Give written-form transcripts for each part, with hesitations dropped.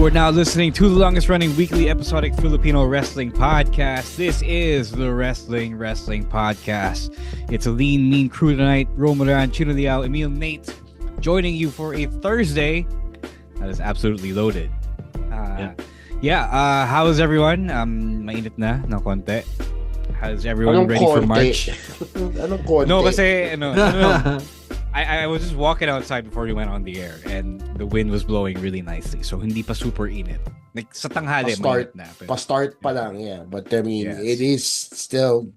are now listening to the longest running weekly episodic Filipino wrestling podcast. This is the Wrestling Podcast. It's a lean, mean crew tonight. Romulan, Chino Liao, Emil, Nate, joining you for a Thursday that is absolutely loaded. How is everyone? Mainit na ng konti. How's everyone ready for March? Anong konti? No, kasi I was just walking outside before we went on the air and the wind was blowing really nicely. So hindi pa super init. Like sa tanghali mainit na. Pa-start pa lang, yeah. But I mean, It is still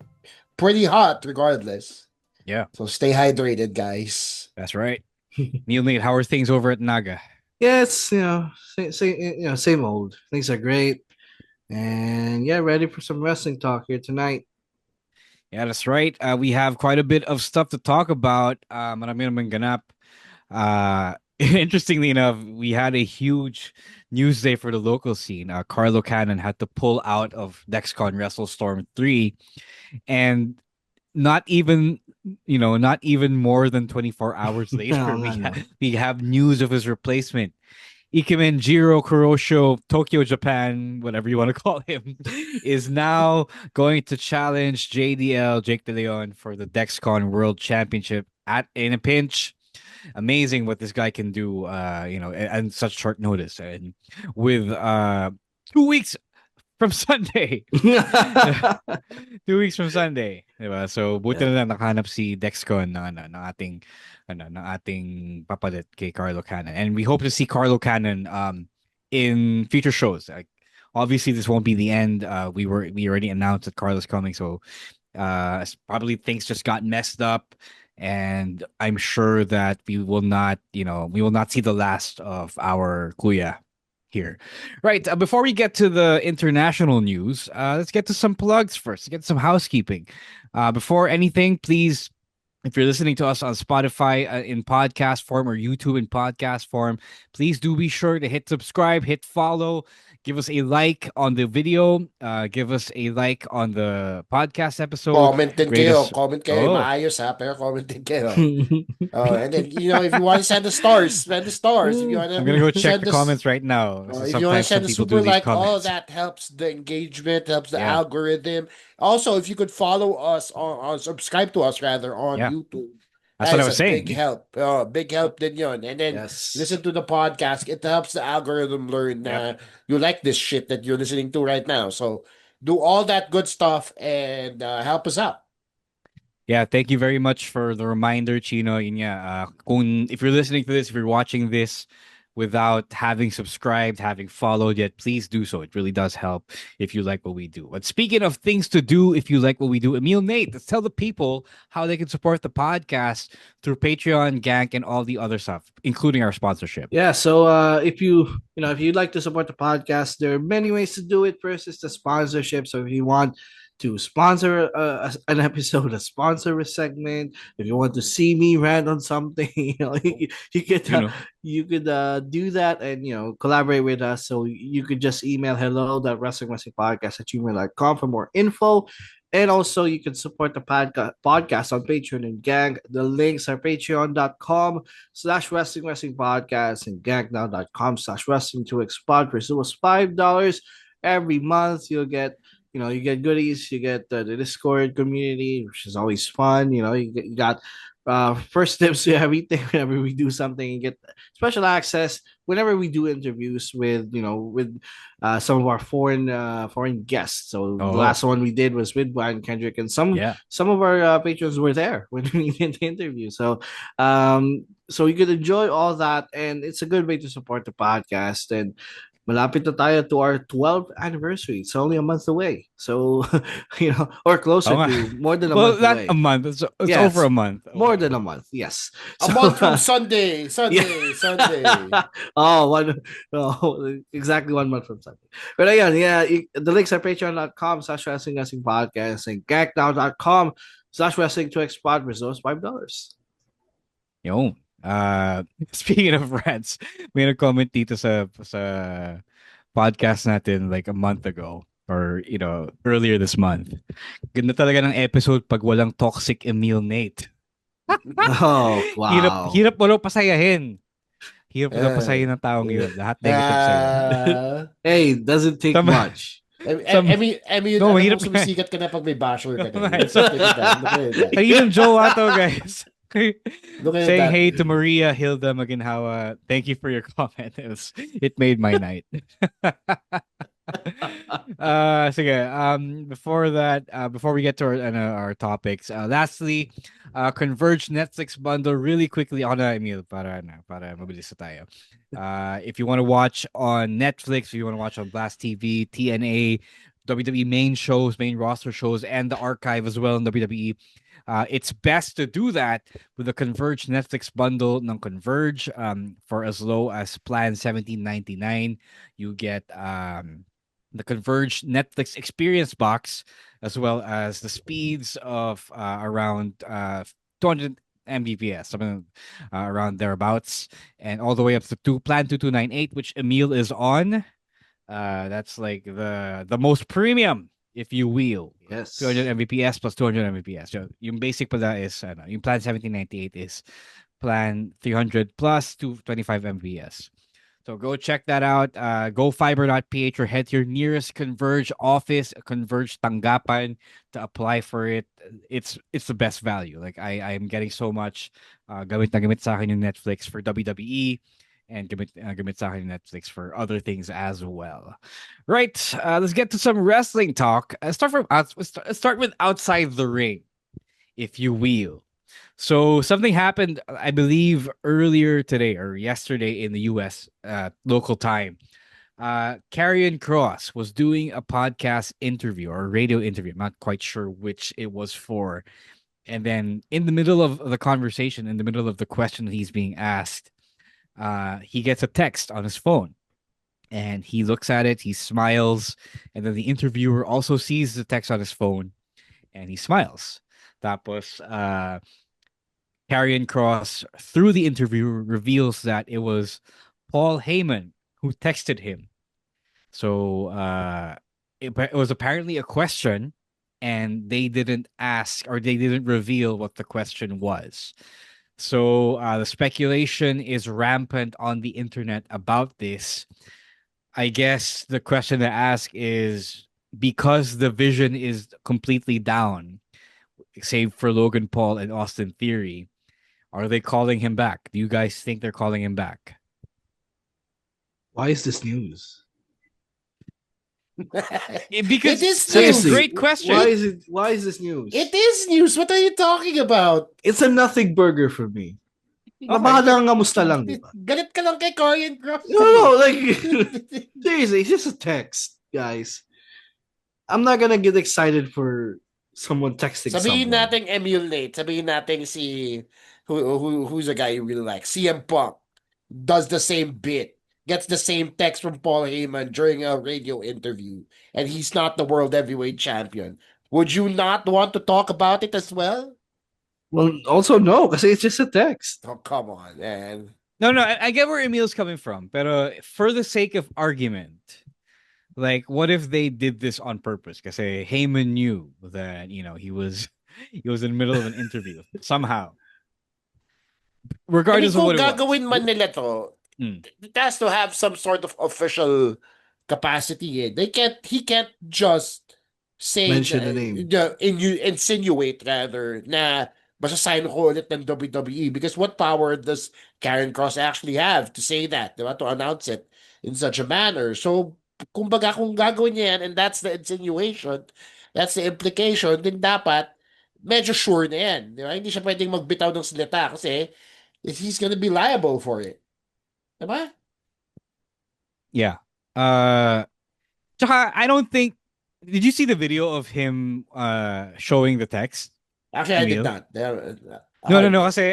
pretty hot regardless. Yeah. So stay hydrated, guys. That's right. Neil, Nate, how are things over at Naga? Yeah, it's same old. Things are great. And ready for some wrestling talk here tonight. Yeah, that's right. We have quite a bit of stuff to talk about. Marami namang ganap. Interestingly enough, we had a huge news day for the local scene. Carlo Cannon had to pull out of DexCon WrestleStorm 3, and not even more than 24 hours later, we have news of his replacement. Ikemen Jiro Kurosho, Tokyo, Japan, whatever you want to call him, is now going to challenge JDL, Jake De Leon, for the DexCon World Championship in a pinch. Amazing what this guy can do, and such short notice. And with 2 weeks from Sunday. 2 weeks from Sunday. Diba? So, buti na lang nakahanap si DexCon ng ating papalit kay Carlo Cannon. And we hope to see Carlo Cannon in future shows. Like, obviously, this won't be the end. We already announced that Carlo's coming, so probably things just got messed up. And I'm sure that we will not see the last of our Kuya here. Right, before we get to the international news, let's get to some plugs first. Let's get some housekeeping. Before anything, please, if you're listening to us on Spotify in podcast form or YouTube in podcast form, please do be sure to hit subscribe, hit follow, give us a like on the video, give us a like on the podcast episode. Comment kayo. Maayos ha, pero comment kayo. And then, if you want to send the stars, send the stars. If you want I'm going to go check the comments right now. If you want to send the super like, that helps the engagement, helps the algorithm. Also, if you could follow us on subscribe to us rather on YouTube. That's what I was saying. Big help din yun. And then listen to the podcast. It helps the algorithm learn you like this shit that you're listening to right now. So do all that good stuff and help us out. Yeah, thank you very much for the reminder, Chino. If you're listening to this, if you're watching this without having subscribed, having followed yet, please do so. It really does help if you like what we do. But speaking of things to do, if you like what we do, Emil, Nate, let's tell the people how they can support the podcast through Patreon, Gank, and all the other stuff, including our sponsorship. Yeah, so if you'd like to support the podcast, there are many ways to do it. First is the sponsorship. So if you want to sponsor an episode, sponsor a segment, if you want to see me rant on something, you could do that and collaborate with us. So you could just email hello.wrestlingpodcast@gmail.com for more info. And also you can support the podcast on Patreon and Gang. The links are patreon.com/wrestling podcast and gangnow.com/wrestling2xpod. For as low as $5 every month, you'll get you get goodies, you get the Discord community, which is always fun. You got first tips to everything whenever we do something. You get special access whenever we do interviews with some of our foreign guests. So the last one we did was with Brian Kendrick, and some of our patrons were there when we did the interview. So so you could enjoy all that, and it's a good way to support the podcast. And malapit na tayo to our 12th anniversary. It's only a month away. So, or closer to more than a month away. Not a month. It's over a month. More than a month, yes. A month from Sunday. Exactly 1 month from Sunday. But again, the links are patreon.com/wrestling podcast and gagnow.com/wrestling2xpod for those $5. Yo. Speaking of rants, may nag-comment dito sa podcast natin like a month ago or earlier this month. Ganda talaga ng episode pag walang toxic Emil, Nate. Oh, wow. Hirap mo pasayahin. Hirap Uh, pagpasahin ng taong yun. Lahat negative sa'yo. uh, Hey, doesn't take Some, much. some, Emil, no, alam mo, mahirap nga. sumisikat ka na pag may basher No, ka na. nga. Let's look at that. Look at that. Kaninang jowa to, guys. Look at Saying that. hey to Maria Hilda Maginhawa. Thank you for your comment. It made my night. Sige, before that, before we get to our topics, lastly, converge Netflix bundle really quickly on Emil para mabilis na tayo. If you want to watch on Netflix, if you want to watch on Blast TV, TNA, WWE main shows, main roster shows, and the archive as well in WWE, it's best to do that with the Converge Netflix bundle ng Converge. For as low as plan 17.99, you get the Converge Netflix Experience Box, as well as the speeds of around 200 Mbps, something around thereabouts, and all the way up to plan 2298, which Emil is on. That's like the most premium, if you will. 200 Yes. Mbps plus 200 Mbps. So yung basic pala is yung plan 1798 is plan 300 plus 225 Mbps. So go check that out. Go fiber.ph or head to your nearest Converge office, Converge Tanggapan to apply for it. It's the best value. Like I'm getting so much gamit na gamit sa akin yung Netflix for WWE and gamit sa akin yung Netflix for other things as well. Right. Let's get to some wrestling talk. Let's start with outside the ring, if you will. So something happened, I believe, earlier today or yesterday in the U.S. Local time. Karrion Cross was doing a podcast interview or a radio interview. I'm not quite sure which it was for. And then in the middle of the conversation, in the middle of the question that he's being asked, he gets a text on his phone. And he looks at it, he smiles, and then the interviewer also sees the text on his phone, and he smiles. Tapos, Karrion Cross, through the interview, reveals that it was Paul Heyman who texted him. So it was apparently a question, and they didn't ask or they didn't reveal what the question was. So the speculation is rampant on the internet about this. I guess the question to ask is because the vision is completely down, save for Logan Paul and Austin Theory, are they calling him back? Do you guys think they're calling him back? Why is this news? It Because is that's a news. Seriously, great question. why is this news? It is news. What are you talking about? It's a nothing burger for me. Okay. Mabahadang kamusta lang, di ba? Galit ka lang kay Karrion Cross. No, like seriously, it's just a text, guys. I'm not gonna get excited for someone texting Sabihin someone. natin emulate. Sabihin natin si who's a guy you really like. CM Punk does the same bit. Gets the same text from Paul Heyman during a radio interview, and he's not the world heavyweight champion. Would you not want to talk about it as well? Well, also no, because it's just a text. Oh, come on, man. No, I get where Emil's coming from, but for the sake of argument, like, what if they did this on purpose? Because Heyman knew that he was he was in the middle of an interview somehow, I mean, regardless of kung what it was. gagawin man nila to, Mm. it has to have some sort of official capacity. Eh. He can't just say Mention the name. insinuate rather na masasign ko ulit ng WWE because what power does Karen Cross actually have to say that, diba? To announce it in such a manner. So, kumbaga kung gagawin niya yan and that's the insinuation, that's the implication, then dapat medyo sure na yan. Diba? Hindi siya pwedeng magbitaw ng salita kasi he's gonna be liable for it. Diba? Yeah. Tsaka, I don't think. Did you see the video of him showing the text, Actually, I did Emil? not.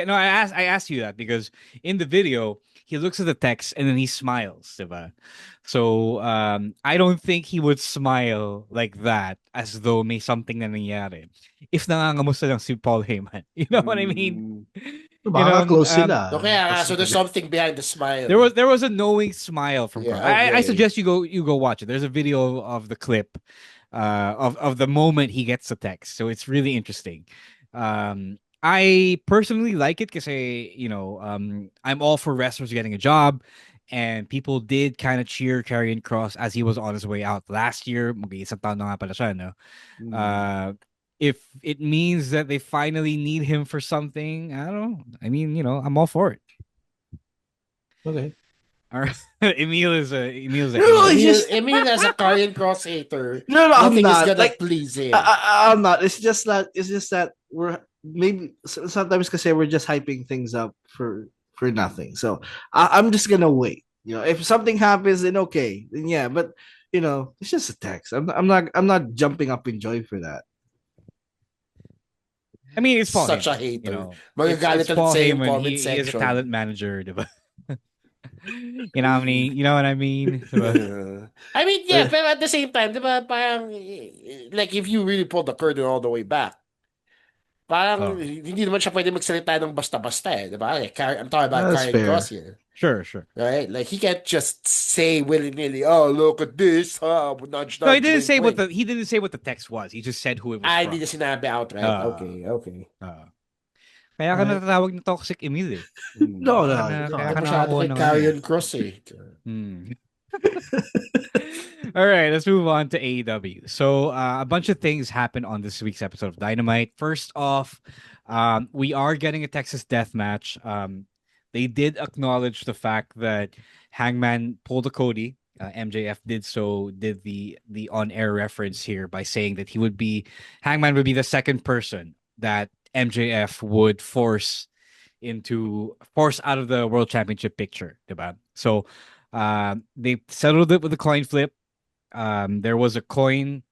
No. I asked you that because in the video he looks at the text and then he smiles, diba? So I don't think he would smile like that as though may something na nangyari. If nangangamusta lang si Paul Heyman, you know what I mean? Baka close sila. So kaya so there's something behind the smile. There was a knowing smile from Cross. Yeah, okay. I suggest you go watch it. There's a video of the clip of the moment he gets the text, so it's really interesting. I personally like it because I'm all for wrestlers getting a job, and people did kind of cheer Karrion Cross as he was on his way out last year. Mag-iisang taon na nga pala siya, no? Mm. Uh, if it means that they finally need him for something, I don't know. I mean, I'm all for it. Okay. All right. Emil's a No, no, hater. it's just Emil as a Karrion Cross hater, no, no. I'm nothing is not gonna like please him. I'm not. It's just that we're maybe sometimes because we're just hyping things up for nothing. So I'm just gonna wait. If something happens, then okay, then yeah. But it's just a text. I'm not jumping up in joy for that. I mean, it's Paul Such a Heyman. hater. It's Magagalit ulit Paul sa yung Heyman. comment He is a talent section. manager, diba? You know what I mean, diba? I mean, yeah, Uh, but at the same time, di ba, parang, like, if you really pull the curtain all the way back, parang, Oh, hindi naman siya pwede magsalita ng basta-basta eh, di ba? Like, I'm talking about that's Karrion Cross fair. here. sure. Right? Like, he can't just say willy-nilly, oh, look at this, nudge, No, he nudge, didn't wink, say what wink. the he didn't say what the text was. He just said who it was Ah, hindi from. niya sinabi outright. Uh, Okay, okay. uh. Kaya ka Alright. natatawag na toxic Emil eh. Hmm. No, no, come Kaya Ito ka on. masyado nakakuha kay ng ano eh. Karrion Cross eh. Hmm. All right, let's move on to AEW. So, a bunch of things happened on this week's episode of Dynamite. First off, we are getting a Texas death match. They did acknowledge the fact that Hangman pulled a Cody. MJF did the on air reference here by saying that Hangman would be the second person that MJF would force out of the world championship picture, diba? So they settled it with a coin flip. There was a coin.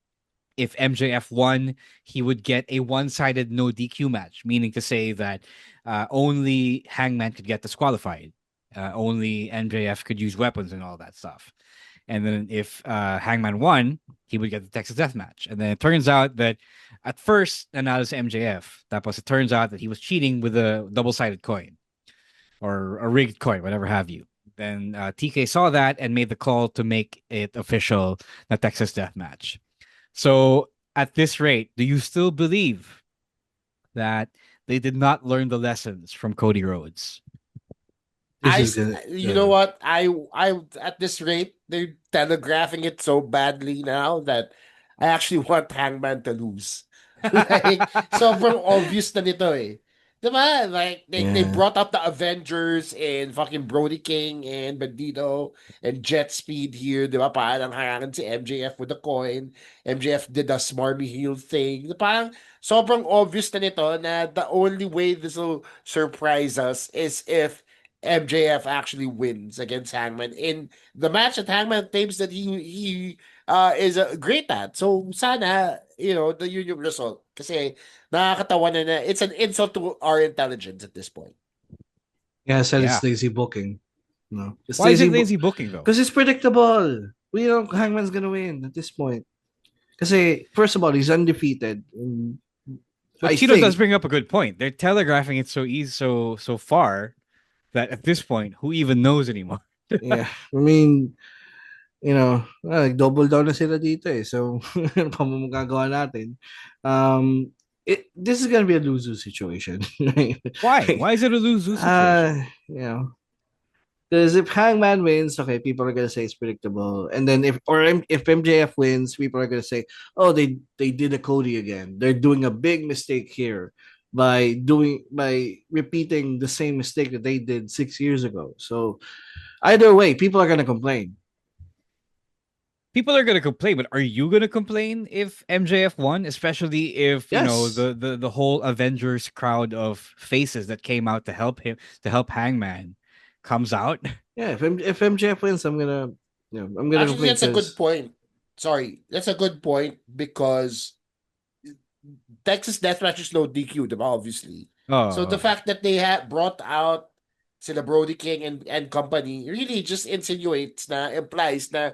If MJF won, he would get a one-sided no DQ match, meaning to say that only Hangman could get disqualified. Only MJF could use weapons and all that stuff. And then if Hangman won, he would get the Texas Death Match. And then it turns out that at first, nanalo MJF. Tapos it turns out that he was cheating with a double-sided coin or a rigged coin, whatever have you. Then TK saw that and made the call to make it official, the Texas Death Match. So at this rate, do you still believe that they did not learn the lessons from Cody Rhodes? This is good. You know what? At this rate, they're telegraphing it so badly now that I actually want Hangman to lose. Like, sobrang obvious na nito eh. Diba? Like, they Yeah. brought up the Avengers and fucking Brody King and Bandito and Jet Speed here. Diba? Parang harangan si MJF with the coin. MJF did a smarmy heel thing. Parang sobrang obvious na nito na the only way this will surprise us is if MJF actually wins against Hangman in the match that Hangman claims that he is great at. So sana, yun yung result. Kasi nakakatawa na it's an insult to our intelligence at this point. Yeah, I said it's Yeah. lazy booking. No, it's Why is lazy it lazy booking though? because it's predictable. We know Hangman's gonna win at this point. Because first of all, he's undefeated. And But I Cheeto does think, bring up a good point. They're telegraphing it so easy, so far that at this point, who even knows anymore? yeah. I mean, double down na sila dito eh. So, ano pa mo magagawa natin? This is gonna be a lose-lose situation. Right? Why? Why is it a lose-lose situation? uh, you know, because if Hangman wins, okay, people are gonna say it's predictable, and then if MJF wins, people are gonna say, oh, they did a Cody again. They're doing a big mistake here by repeating the same mistake that they did 6 years ago. So either way, people are gonna complain. People are gonna complain, but are you gonna complain if MJF won? Especially if Yes, the whole Avengers crowd of faces that came out to help Hangman comes out. yeah. If MJF wins, I'm gonna Actually, complain that's a good because point. Sorry, that's a good point because Texas Deathmatch is no DQ, diba? Obviously. So the Oh, fact that they had brought out sila Brody King and company really just implies na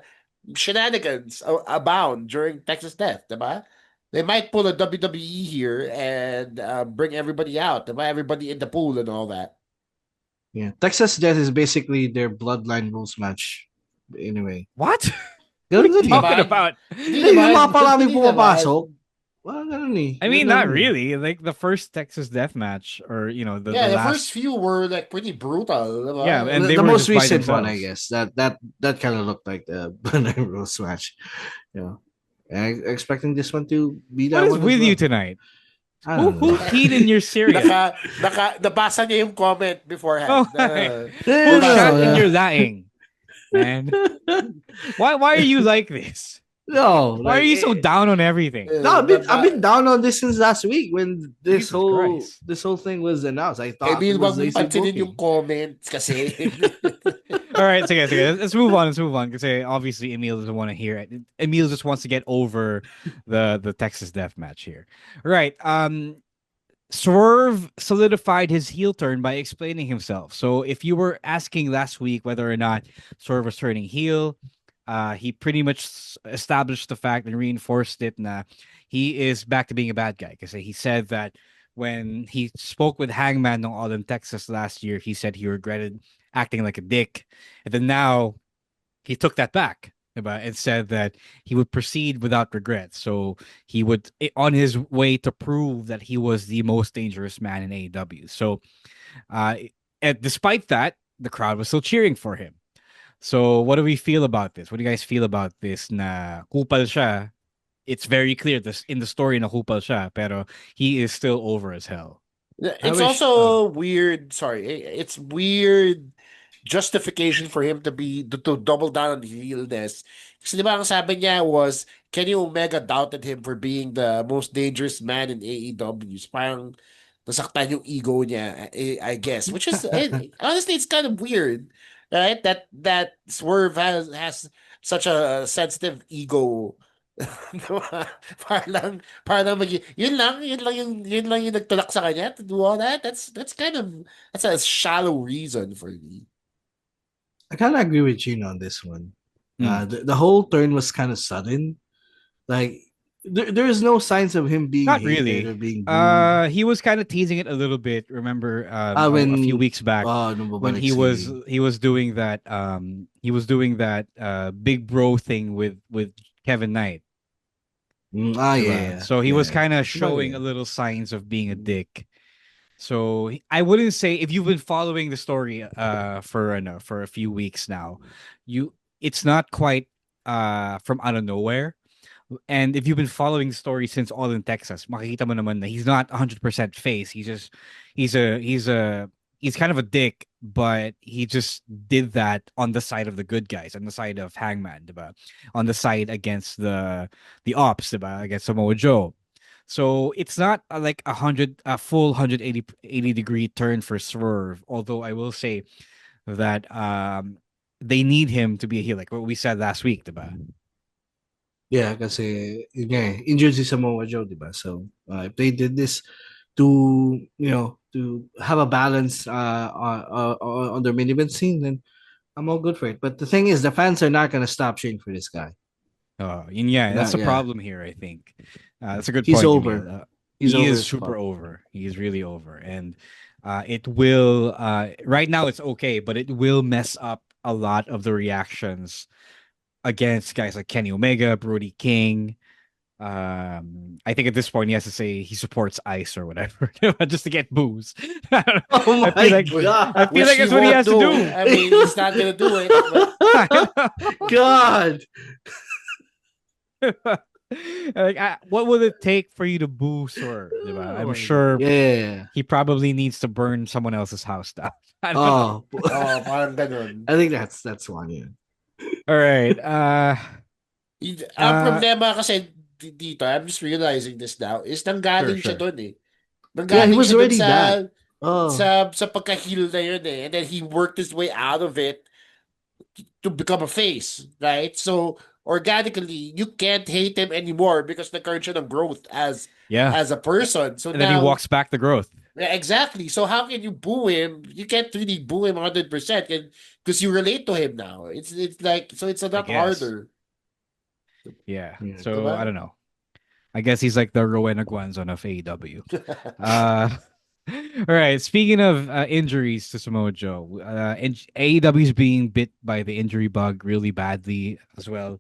shenanigans abound during Texas Death, diba? They might pull a WWE here and bring everybody out, diba? Everybody in the pool and all that. yeah, Texas Death is basically their bloodline rules match. Anyway, what? What are ganun you din Hindi eh. talking naman. about? Hindi Hindi, yung naman. mga paraming Hindi naman. pumapasok. Well, ganun eh. I Yun mean, lang not eh. really. Like the first Texas death match, or the Yeah, the last. first few were like pretty brutal, Yeah, diba? and they The were most just by recent one, I themselves. guess. That kind of looked like the Banner Rose match. You know, and expecting this one to be What that is one as with you well. tonight? I Who don't know. who peed in your cereal? Nabasa niya yung comment Oh, beforehand. who Nabasa shat in niya. your lying, man? Why are you like this? No, Why are like you so down on everything? no, I've been Naba down on this since last week when Jesus Christ. this whole thing was announced. I thought it Emil, was wag mong lazy pansinin yung booking. comments kasi. All right, sige, sige. Let's move on. Let's move on. Because obviously Emil doesn't want to hear it. Emil just wants to get over the Texas death match here. All right. Swerve solidified his heel turn by explaining himself. So if you were asking last week whether or not Swerve was turning heel, he pretty much established the fact and reinforced it. Nah, he is back to being a bad guy because he said that when he spoke with Hangman on All in Texas last year, he said he regretted acting like a dick, and then now he took that back and said that he would proceed without regret. So he would on his way to prove that he was the most dangerous man in AEW. So uh, and despite that, the crowd was still cheering for him. So what do we feel about this? What do you guys feel about this? Na kupal siya. It's very clear this in the story na kupal siya, pero he is still over as hell. I It's wish. also weird. Sorry, it's weird justification for him to double down on realness. Kasi di ba ang sabi niya was Kenny Omega doubted him for being the most dangerous man in AEW. So parang nasaktan yung ego niya, I guess. Which is honestly, it's kind of weird, right? That Swerve has such a sensitive ego. Diba? Para lang yun lang yung nagtulak sa kanya to do all that. That's a shallow reason for me. I kind of agree with Gino on this one. Mm. The whole turn was kind of sudden. Like there is no signs of him being Not hated really. or being booed. He was kind of teasing it a little bit. Remember, a few When weeks back nung when babalik he was doing that big bro thing with Kevin Knight. yeah, So he was yeah. kind of showing a Sabagay. little signs of being a dick. So I wouldn't say if you've been following the story for a few weeks now, you it's not quite from out of nowhere. And if you've been following the story since All in Texas, makikita mo naman na he's not 100% face. He's kind of a dick, but he just did that on the side of the good guys, on the side of Hangman, diba? On the side against the ops, diba? Against Samoa Joe. So it's not like a full 180 degree turn for Swerve. Although I will say that they need him to be a heel, like what we said last week, diba? Yeah, kasi yun nga injured si Samoa Joe, diba? So if they did this to to have a balance on their main event scene, then I'm all good for it. But the thing is, the fans are not gonna stop cheering for this guy. Yeah, that's Not, the yeah, problem here. I think that's a good he's point, over. Emil. He's He over is as super fuck. over. He is really over, and it will. Right now, it's okay, but it will mess up a lot of the reactions against guys like Kenny Omega, Brody King. I think at this point he has to say he supports ICE or whatever, just to get booze. I don't know. Oh I feel my like I god! feel Which like he that's what he won't has to do. do. I mean, he's not gonna do it, but I know. God! Like, what would it take for you to boo Swerve? Diba? Oh I'm my god! sure Yeah. he probably needs to burn someone else's house down. I don't know. Oh, parang ganun. I think that's one. Yeah. All right. Ang Uh, problema kasi dito, I'm just realizing this now, is sure, nanggaling siya sure. doon eh. Yeah, he Nanggaling was siya doon already sa that. Oh, sa pagka-heel na yun eh. And then he worked his way out of it to become a face, right? So organically, you can't hate him anymore because nagkaroon siya ng growth Yeah. as a person. So And then he now, walks back the growth. yeah, exactly. So how can you boo him? You can't really boo him 100% because you relate to him now. It's like so it's a I lot guess. harder, Yeah. yeah. So I diba? don't know. I guess he's like the Rowena Guanzon of AEW. Uh, All right. Speaking of injuries to Samoa Joe, AEW is being bit by the injury bug really badly as well.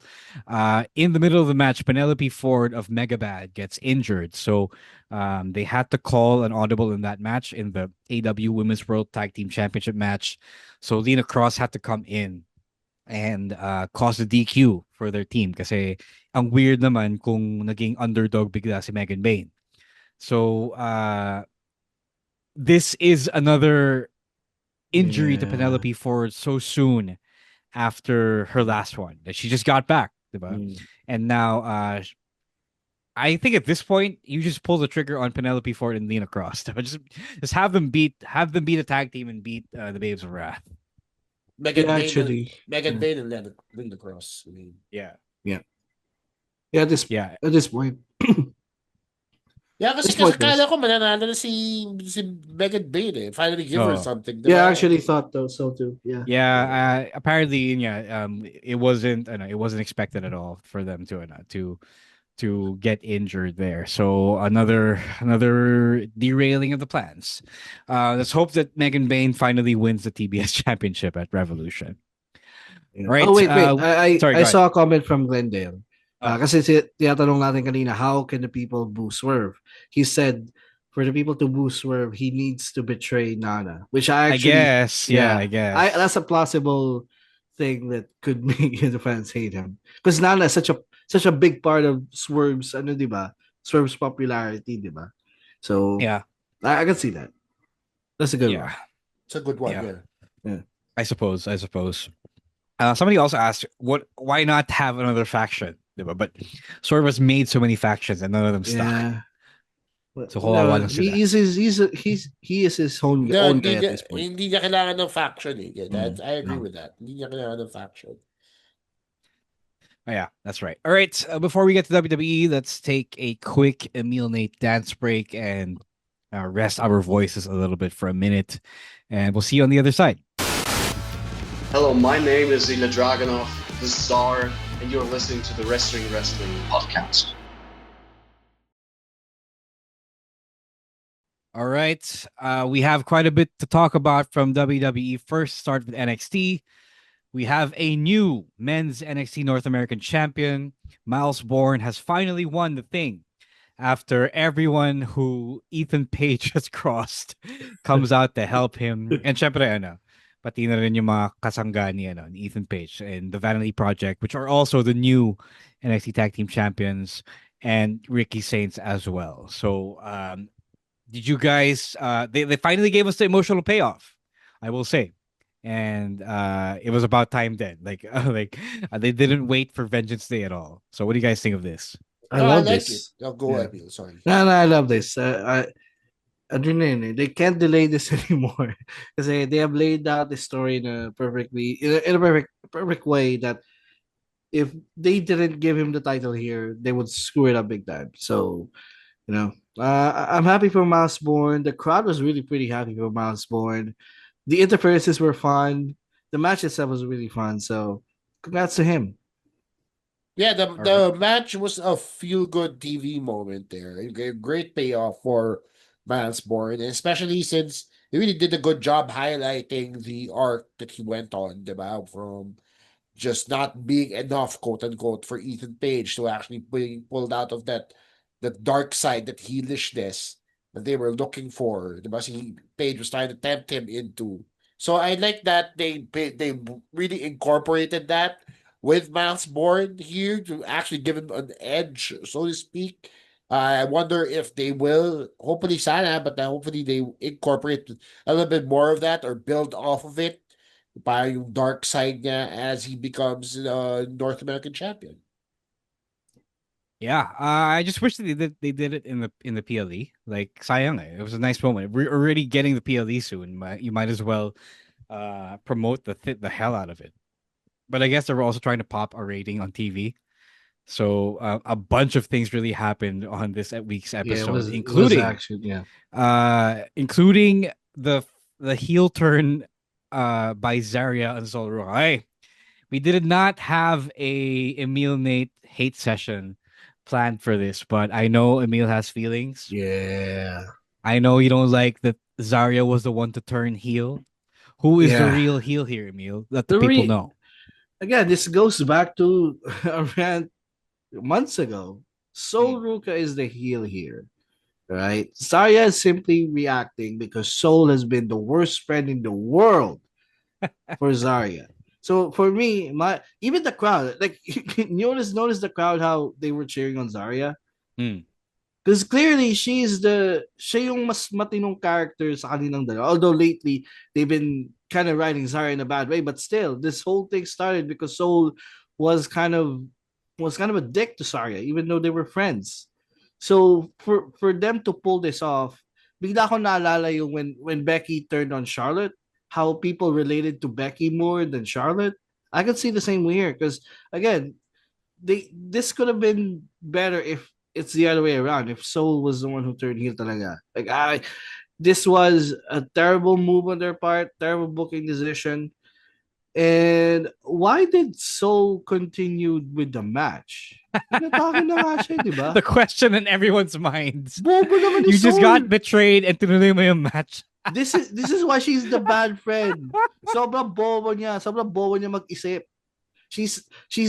In the middle of the match, Penelope Ford of Megabad gets injured, so they had to call an audible in that match in the AEW Women's World Tag Team Championship match. So Lena Cross had to come in and cause a DQ for their team kasi ang weird naman kung naging underdog bigla si Megan Bayne. So this is another injury to Yeah. Penelope Ford so soon after her last one that she just got back, diba? Mm. And now I think at this point you just pull the trigger on Penelope Ford and Lena Cross. Just have them beat a tag team and beat the Babes of Wrath. Yeah, actually. Megan Yeah. Bain and Linda Cross. I mean, Yeah. Yeah. Yeah, Yeah. at this point. yeah, This kasi point, akala yes. ko mananalo na si Megan Bain eh. Finally give her Oh. something, Yeah, I diba? actually thought though so too. Yeah. Yeah, apparently, yeah, it wasn't, it wasn't expected at all for them to get injured there. So another derailing of the plans. Let's hope that Megan Bain finally wins the TBS championship at Revolution. Yeah. All Oh, right. wait, wait. Sorry, I go ahead. saw a comment from Glendale. Oh, Kasi tinatanong natin kanina, how can the people boo Swerve? He said, for the people to boo Swerve, he needs to betray Nana, which I I actually, guess. Yeah, I yeah, guess. that's a plausible thing that could make the fans hate him. Because Nana is such a big part of Swerve's, ano, di ba? Swerve's popularity, di ba? So, Yeah, I can see that. That's a good yeah, one. It's a good one, yeah. yeah. Yeah. I suppose. I suppose. Somebody also asked, "What? Why not have another faction?" Diba? But Sword was made so many factions and none of them stuck. Yeah. But So kawawa no, lang sila. he is his own Hindi guy at niya, this point. hindi niya kailangan ng faction eh. Yeah, Mm, I agree no. with that. Hindi niya kailangan ng faction. Oh, yeah, that's right. All right. Before we get to WWE, let's take a quick Emil Nate dance break and rest our voices a little bit for a minute. And we'll see you on the other side. Hello, my name is Ilya Dragunov, the Czar, and you're listening to the Wrestling Podcast. All right. We have quite a bit to talk about from WWE. First, start with NXT. We have a new men's NXT North American champion. Miles Bourne has finally won the thing after everyone who Ethan Page has crossed comes out to help him. And syempre, pati na rin yung mga kasangga ni Ethan Page and the Vanity Project, which are also the new NXT Tag Team Champions, and Ricky Saints as well. So, did you guys, they finally gave us the emotional payoff, I will say. And it was about time then. They didn't wait for Vengeance Day at all. So what do you guys think of this? I No, I love like it. this. Oh, go Yeah. ahead, sorry. No, no, I love this. Ano na yun eh, they can't delay this anymore. Kasi they have laid out the story in a perfect way that if they didn't give him the title here, they would screw it up big time. So, I'm happy for Miles Bourne. The crowd was really pretty happy for Miles Bourne. The interferences were fun. The match itself was really fun. So, congrats to him. Yeah, All right. the match was a feel good TV moment there. A great payoff for Miles Bourne, especially since he really did a good job highlighting the arc that he went on, diba? From just not being enough, quote unquote, for Ethan Page to actually being pulled out of that dark side, that heelishness that they were looking for. The Page was trying to tempt him into. So I like that they really incorporated that with Miles Bourne here to actually give him an edge, so to speak. I wonder if they will, hopefully sana, but hopefully they incorporate a little bit more of that or build off of it, parang yung dark side niya as he becomes North American champion. Yeah, I just wish that they did it in the PLE. Like sayang It was a nice moment. We're already getting the PLE soon. You might as well promote the hell out of it. But I guess they were also trying to pop a rating on TV. So a bunch of things really happened on this week's Yeah, episode, it was including action. Yeah. including the heel turn by Zarya and Sol Rukai. We did not have a Emil Nate hate session planned for this, but I know Emil has feelings. Yeah. I know you don't like that Zarya was the one to turn heel. Who is the Yeah. real heel here, Emil? Let the The people re know. Again, this goes back to around months ago. Soul Ruka is the heel here, right? Zarya is simply reacting because Soul has been the worst friend in the world for Zarya. So for me, my even the crowd, like notice the crowd how they were cheering on Zarya. Mm. Because clearly siya yung mas matinong character sa kanilang dalawa. Although lately they've been kind of writing Zarya in a bad way, but still this whole thing started because Soul was kind of a dick to Zarya, even though they were friends. So for them to pull this off, bigla ko naalala yung when Becky turned on Charlotte, how people related to Becky more than Charlotte. I could see the same way here because again, this could have been better if it's the other way around. If Soul was the one who turned heel talaga. This was a terrible move on their part, terrible booking decision. And why did Soul continue with the match? Pinatake na nga siya, di ba? The question in everyone's minds. Bobo naman ni You just Soul. got betrayed and tinuloy mo yung match. This is why she's the bad friend. Sobrang bobo niya mag-isip. She's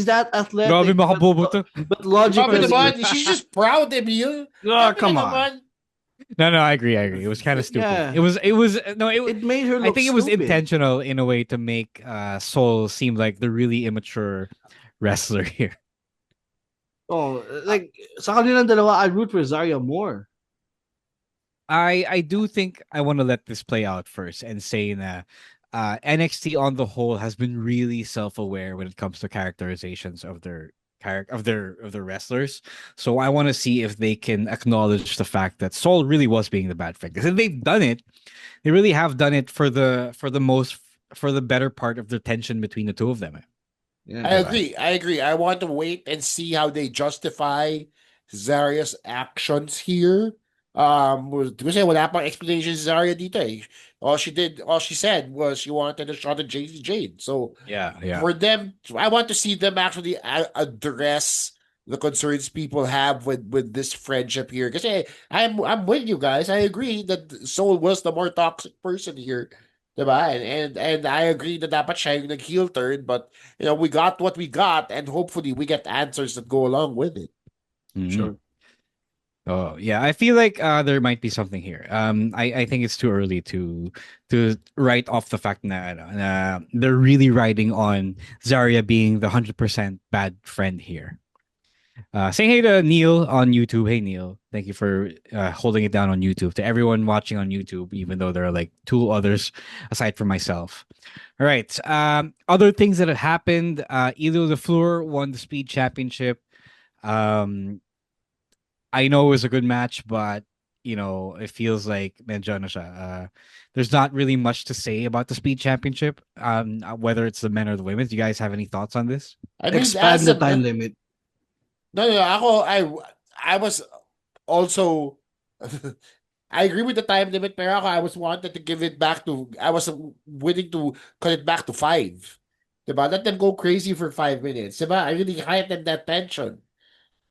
that Grabe athletic, makabobo to. but Grabe logically, naman. She's just proud, Emil. oh, Sabi ka come on. naman. No, I agree. It was kind of stupid. Yeah, It was no, it made her I look think it was stupid. intentional in a way to make Soul seem like the really immature wrestler here. Oh, like sa kanilang dalawa, I'd root for Zarya more. I do think I want to let this play out first and say that NXT on the whole has been really self-aware when it comes to characterizations of their of their wrestlers. So I want to see if they can acknowledge the fact that Soul really was being the bad friend. Because if they've done it, they really have done it for the better part of the tension between the two of them. Yeah. I agree. I want to wait and see how they justify Zarya's actions here. Kasi wala pang explanation si Zarya dito eh. All she said was she wanted a shot at Jade. So Yeah. for them, I want to see them actually address the concerns people have with this friendship here. Kasi I'm with you guys. I agree that Soul was the more toxic person here. Diba? And I agree that dapat siya yung nag-heel turn, but we got what we got, and hopefully we get answers that go along with it. Mhm. Sure. Oh yeah, I feel like there might be something here. I think it's too early to write off the fact that they're really riding on Zarya being the 100% bad friend here. Saying hey to Neil on YouTube. Hey Neil, thank you for holding it down on YouTube. To everyone watching on YouTube, even though there are like two others aside from myself. All right. Other things that have happened. Elo the Fleur won the Speed Championship. I know it was a good match, but it feels like medyo ano siya, there's not really much to say about the Speed Championship. Whether it's the men or the women. Do you guys have any thoughts on this? I mean, Expand the time limit. No, I was also I agree with the time limit, pero ako, I was wanted to give it back to I was willing to cut it back to 5. Diba? Let them go crazy for 5 minutes. Diba? I really heightened that tension.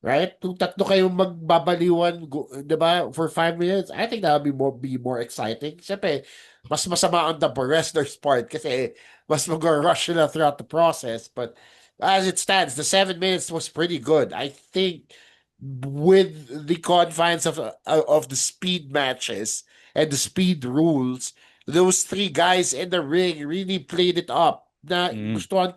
Right? Kung tatlo kayong magbabaliwan, diba, for 5 minutes, I think that would be more exciting. Siyempre, mas masama on the wrestler's part kasi mas mag-rush sila throughout the process. But as it stands, the 7 minutes was pretty good. I think with the confines of the speed matches and the speed rules, those three guys in the ring really played it up. Mm. Nagustuhan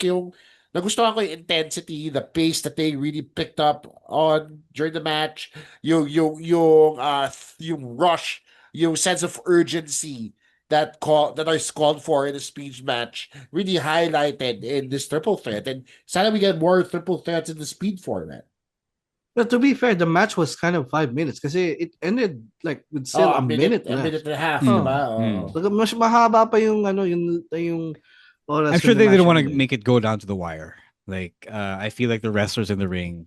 ko yung intensity, the pace that they really picked up on during the match, yung rush, yung sense of urgency that is called for in a speech match really highlighted in this triple threat. And sana we get more triple threats in the speed format. But to be fair, the match was kind of 5 minutes kasi it ended like with still a minute a left. minute and a half, Oh. diba? Mas mahaba pa yung oras I'm sure ng they match didn't want to ended. make it go down to the wire. Like, I feel like the wrestlers in the ring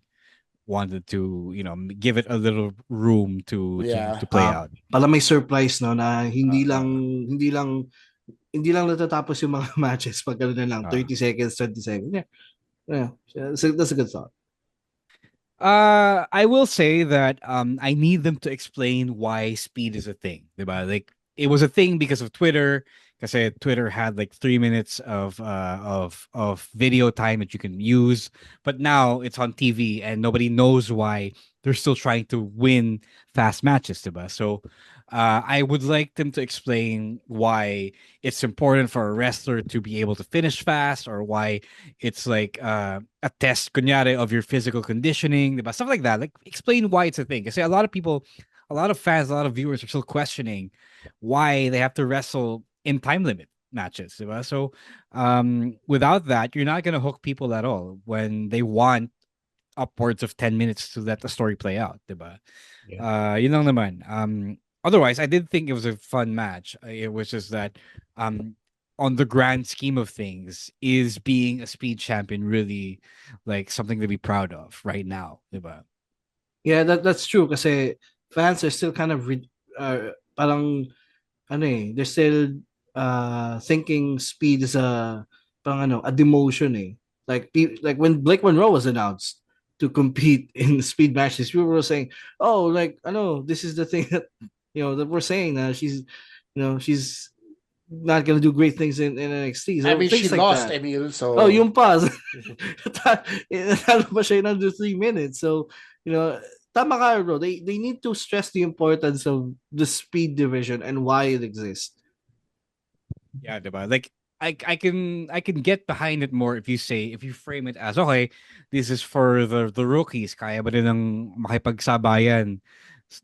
wanted to, give it a little room to play out. Pala may surprise no na hindi lang natatapos yung mga matches pag ano na lang 30 seconds, 20 seconds. Yeah. That's a good thought. I will say that I need them to explain why speed is a thing, diba? Like it was a thing because of Twitter. Because Twitter had like 3 minutes of video time that you can use, but now it's on TV and nobody knows why they're still trying to win fast matches, diba? So I would like them to explain why it's important for a wrestler to be able to finish fast, or why it's like a test kunyari of your physical conditioning, diba? Stuff like that. Like explain why it's a thing. I say a lot of people, a lot of fans, a lot of viewers are still questioning why they have to wrestle in time limit matches, diba? So without that, you're not gonna hook people at all when they want upwards of 10 minutes to let the story play out, diba? Yeah. Yun lang naman. Otherwise, I did think it was a fun match. It was just that um on the grand scheme of things, is being a speed champion really like something to be proud of right now, diba? Yeah, that's true kasi fans are still kind of parang ano they're still thinking speed is a parang a demotion eh. Like when Blake Monroe was announced to compete in speed matches, people were saying, "Oh, like I know this is the thing that that we're saying she's not gonna do great things in NXT." I So mean, she things like lost, that. Emil, Oh, so yung pa. Natalo pa siya in under 3 minutes. So, tama ka, bro. They need to stress the importance of the speed division and why it exists. Yeah, diba? Like I can get behind it more if you say, if you frame it as, okay, this is for the rookies, kaya ba nilang makipagsabayan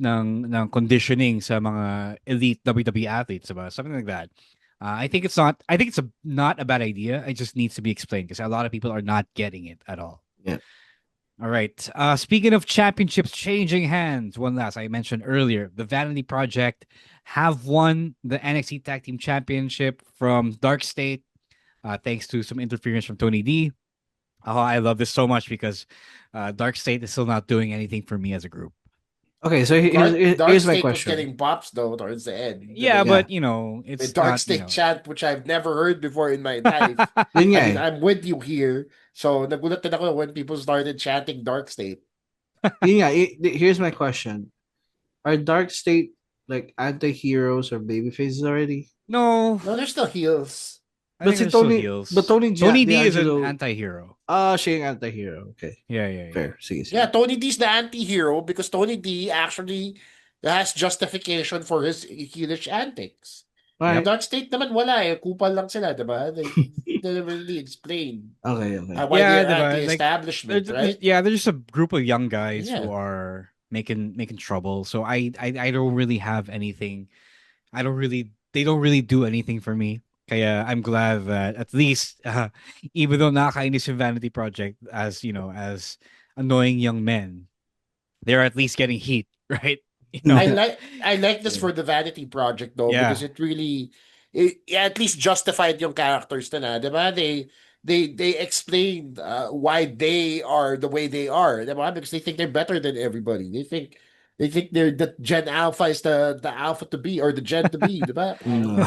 ng conditioning sa mga elite WWE athletes, diba? Something like that. I think it's not a bad idea. It just needs to be explained because a lot of people are not getting it at all. Yeah. All right. Speaking of championships changing hands, one last I mentioned earlier, the Vanity Project have won the NXT Tag Team Championship from Dark State, thanks to some interference from Tony D. Oh, I love this so much because Dark State is still not doing anything for me as a group. Okay, so Dark here's my State was question. getting pops though towards the end. I Yeah, mean, Yeah. but the it's Dark not, State chant, which I've never heard before in my life. Yun I nga mean, eh. I'm with you here. So nagulat din ako when people started chanting Dark State. Yun nga, here's my question. Are Dark State like anti-heroes or baby faces already? no. No, they're still heels. I But think si they're still But heels. Tony Tony D is an D'Angelo, anti-hero. siya yung anti-hero. Okay. Yeah, yeah, yeah. Fair. Sige, Yeah, sige. Tony D's the anti-hero because Tony D actually has justification for his heelish antics. Yep. Alright. Dark State naman wala eh. Kupal lang sila, diba? They never really explain Okay, okay. why Yeah, they're diba? Like anti-establishment, right? yeah, they're just a group of young guys who Yeah. are making trouble. So I don't really have anything. I don't really They don't really do anything for me. Kaya I'm glad that at least even though nakakainis yung Vanity Project, as as annoying young men, they're at least getting heat, right? You know. I like this Yeah. for the Vanity Project though because Yeah. it really it at least justified yung characters na, 'di ba? They explained why they are the way they are, 'di ba? Because they think they're better than everybody. They think they're the Gen Alpha is the alpha to be or the Gen to be, 'di ba? No.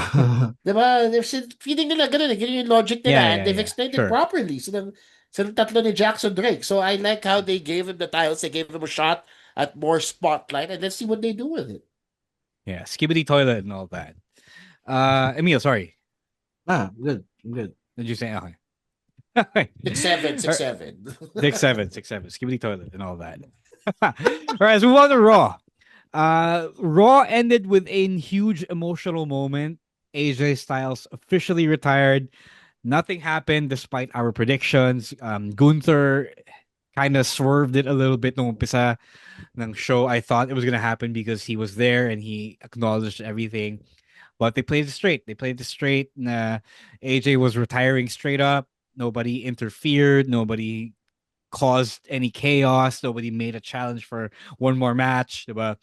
'Di ba? They're feeding nila ganun eh, ganun yung logic Yeah, nila and yeah, they've yeah. explained it Sure. properly. Silang tatlo ni Jackson Drake. So I like how they gave him the titles, they gave him a shot at more spotlight, and let's see what they do with it. Yeah, skibbity toilet and all that. Emil, sorry. I'm good. I'm good. Did you say okay? Okay. 6'7", All 6'7". 6'7", 6'7", skibbity toilet and all that. All right, so we move on to Raw. Raw ended with a huge emotional moment. AJ Styles officially retired. Nothing happened despite our predictions. Gunther kind of swerved it a little bit nung umpisa ng show. I thought it was gonna happen because he was there and he acknowledged everything. But they played it straight. They played it straight. AJ was retiring straight up. Nobody interfered. Nobody caused any chaos. Nobody made a challenge for one more match. Diba?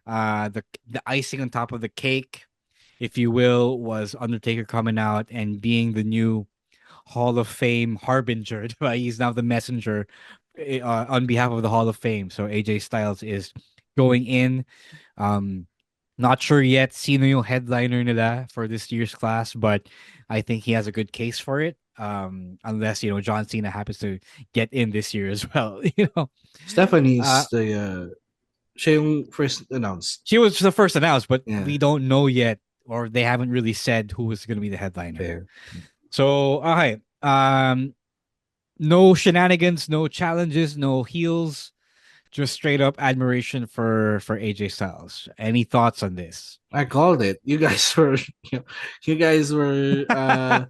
The icing on top of the cake, if you will, was Undertaker coming out and being the new Hall of Fame harbinger. Diba? He's now the messenger on behalf of the Hall of Fame. So AJ Styles is going in. Um, Not sure yet sino yung headliner nila for this year's class, but I think he has a good case for it. unless John Cena happens to get in this year as well. Uh, Stephanie's siya yung first announced. she was the first announced, but Yeah, we don't know yet, or they haven't really said who is going to be the headliner. fair. So, okay, no shenanigans, no challenges, no heels, just straight up admiration for AJ Styles. Any thoughts on this? I called it. You guys were, you guys were, kinoto